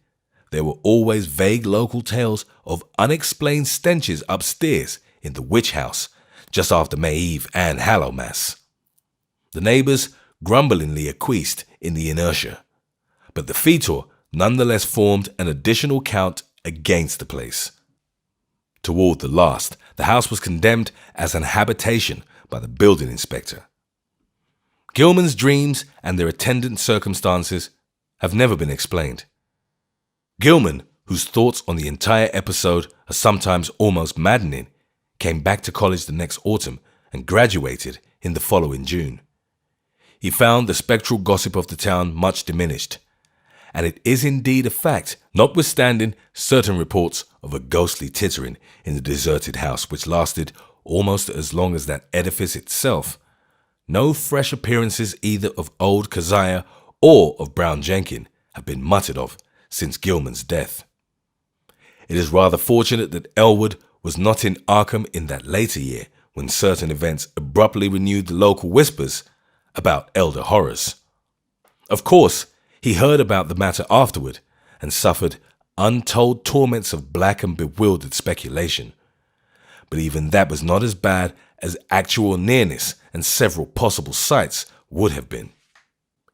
there were always vague local tales of unexplained stenches upstairs in the witch house just after May Eve and Hallowmass. The neighbors grumblingly acquiesced in the inertia, but the fetor nonetheless formed an additional count against the place. Toward the last, the house was condemned as an habitation by the building inspector. Gilman's dreams and their attendant circumstances have never been explained. Gilman, whose thoughts on the entire episode are sometimes almost maddening, came back to college the next autumn and graduated in the following June. He found the spectral gossip of the town much diminished, and it is indeed a fact, notwithstanding certain reports of a ghostly tittering in the deserted house which lasted almost as long as that edifice itself. No fresh appearances either of old Keziah or of Brown Jenkin have been muttered of since Gilman's death. It is rather fortunate that Elwood was not in Arkham in that later year when certain events abruptly renewed the local whispers about elder horrors. Of course, he heard about the matter afterward and suffered untold torments of black and bewildered speculation. But even that was not as bad as actual nearness and several possible sights would have been.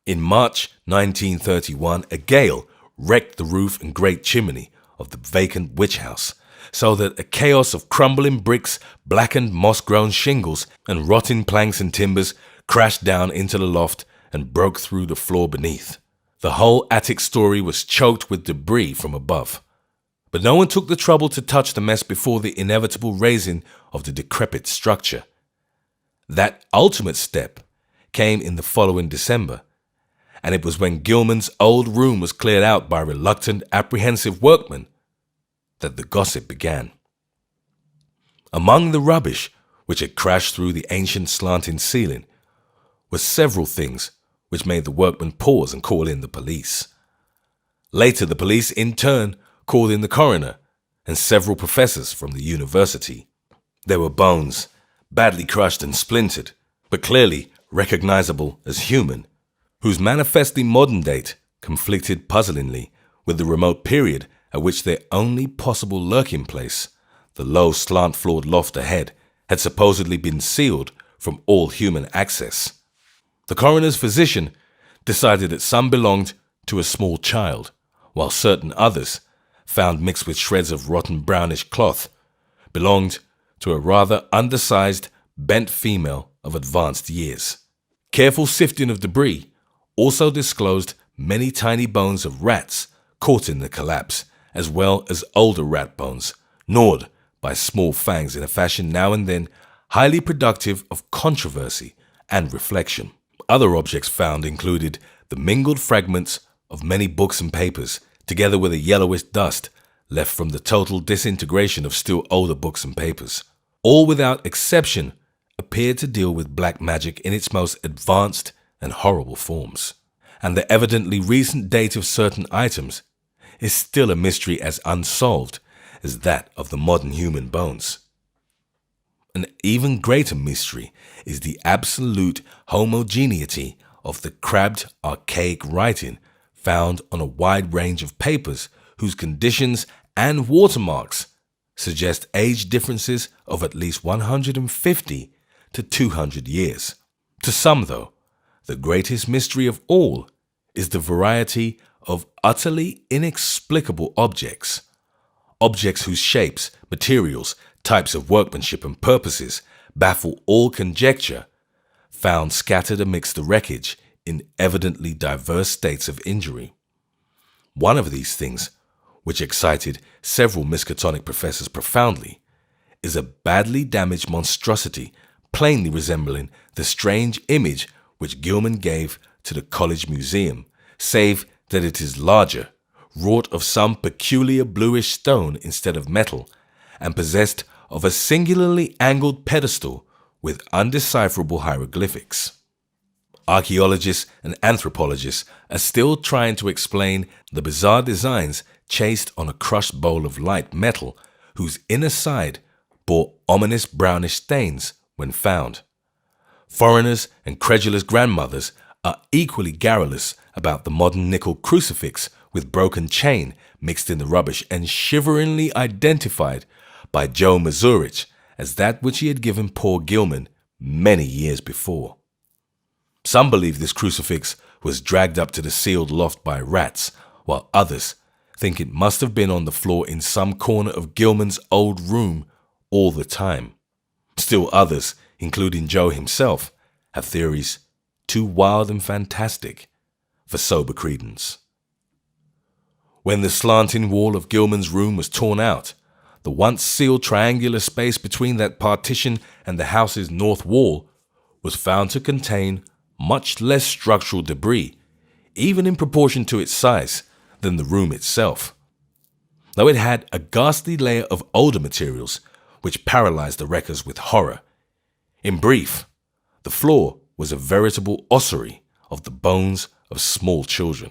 In March 1931, a gale wrecked the roof and great chimney of the vacant witch house, so that a chaos of crumbling bricks, blackened moss-grown shingles, and rotting planks and timbers crashed down into the loft and broke through the floor beneath. The whole attic story was choked with debris from above, but no one took the trouble to touch the mess before the inevitable raising of the decrepit structure. That ultimate step came in the following December, and it was when Gilman's old room was cleared out by reluctant, apprehensive workmen that the gossip began. Among the rubbish which had crashed through the ancient slanting ceiling were several things which made the workmen pause and call in the police. Later, the police in turn called in the coroner and several professors from the university. There were bones, badly crushed and splintered, but clearly recognizable as human, whose manifestly modern date conflicted puzzlingly with the remote period at which their only possible lurking place, the low slant-floored loft ahead, had supposedly been sealed from all human access. The coroner's physician decided that some belonged to a small child, while certain others, found mixed with shreds of rotten brownish cloth, belonged to a rather undersized, bent female of advanced years. Careful sifting of debris also disclosed many tiny bones of rats caught in the collapse, as well as older rat bones, gnawed by small fangs in a fashion now and then highly productive of controversy and reflection. Other objects found included the mingled fragments of many books and papers, together with a yellowish dust left from the total disintegration of still older books and papers. All without exception appeared to deal with black magic in its most advanced and horrible forms. And the evidently recent date of certain items is still a mystery as unsolved as that of the modern human bones. An even greater mystery is the absolute homogeneity of the crabbed, archaic writing found on a wide range of papers whose conditions and watermarks suggest age differences of at least 150 to 200 years. To some, though, the greatest mystery of all is the variety of utterly inexplicable objects. Objects whose shapes, materials, types of workmanship and purposes baffle all conjecture, found scattered amidst the wreckage in evidently diverse states of injury. One of these things, which excited several Miskatonic professors profoundly, is a badly damaged monstrosity plainly resembling the strange image which Gilman gave to the college museum, save that it is larger, wrought of some peculiar bluish stone instead of metal, and possessed of a singularly angled pedestal with undecipherable hieroglyphics. Archaeologists and anthropologists are still trying to explain the bizarre designs chased on a crushed bowl of light metal whose inner side bore ominous brownish stains when found. Foreigners and credulous grandmothers are equally garrulous about the modern nickel crucifix with broken chain mixed in the rubbish and shiveringly identified by Joe Mazurich as that which he had given poor Gilman many years before. Some believe this crucifix was dragged up to the sealed loft by rats, while others think it must have been on the floor in some corner of Gilman's old room all the time. Still others, including Joe himself, have theories too wild and fantastic for sober credence. When the slanting wall of Gilman's room was torn out, the once sealed triangular space between that partition and the house's north wall was found to contain much less structural debris, even in proportion to its size, than the room itself, though it had a ghastly layer of older materials which paralyzed the wreckers with horror. In brief, the floor was a veritable ossuary of the bones of small children,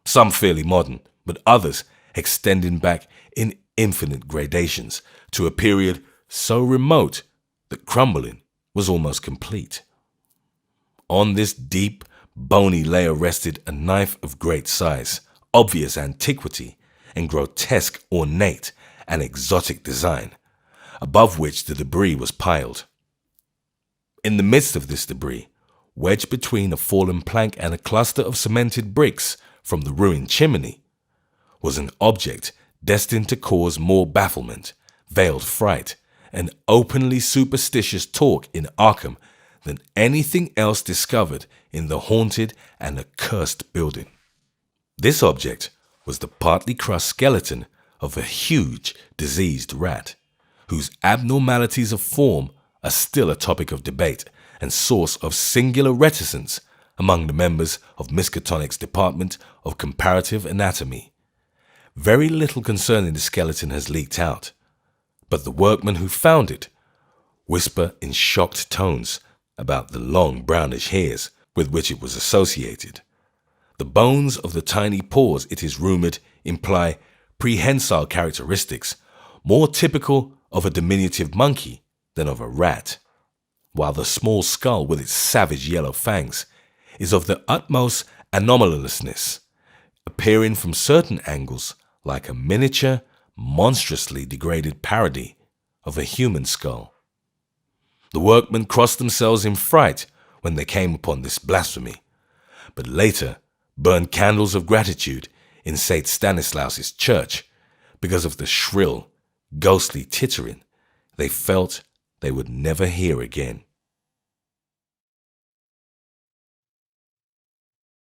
some fairly modern, but others extending back in infinite gradations to a period so remote that crumbling was almost complete. On this deep, bony layer rested a knife of great size, obvious antiquity, and grotesque, ornate, and exotic design, above which the debris was piled. In the midst of this debris, wedged between a fallen plank and a cluster of cemented bricks from the ruined chimney, was an object destined to cause more bafflement, veiled fright, and openly superstitious talk in Arkham than anything else discovered in the haunted and accursed building. This object was the partly crushed skeleton of a huge, diseased rat, whose abnormalities of form are still a topic of debate and source of singular reticence among the members of Miskatonic's Department of Comparative Anatomy. Very little concerning the skeleton has leaked out, but the workmen who found it whisper in shocked tones about the long brownish hairs with which it was associated. The bones of the tiny paws, it is rumored, imply prehensile characteristics more typical of a diminutive monkey than of a rat, while the small skull with its savage yellow fangs is of the utmost anomalousness, appearing from certain angles like a miniature, monstrously degraded parody of a human skull. The workmen crossed themselves in fright when they came upon this blasphemy, but later burned candles of gratitude in St. Stanislaus's church because of the shrill, ghostly tittering they felt they would never hear again.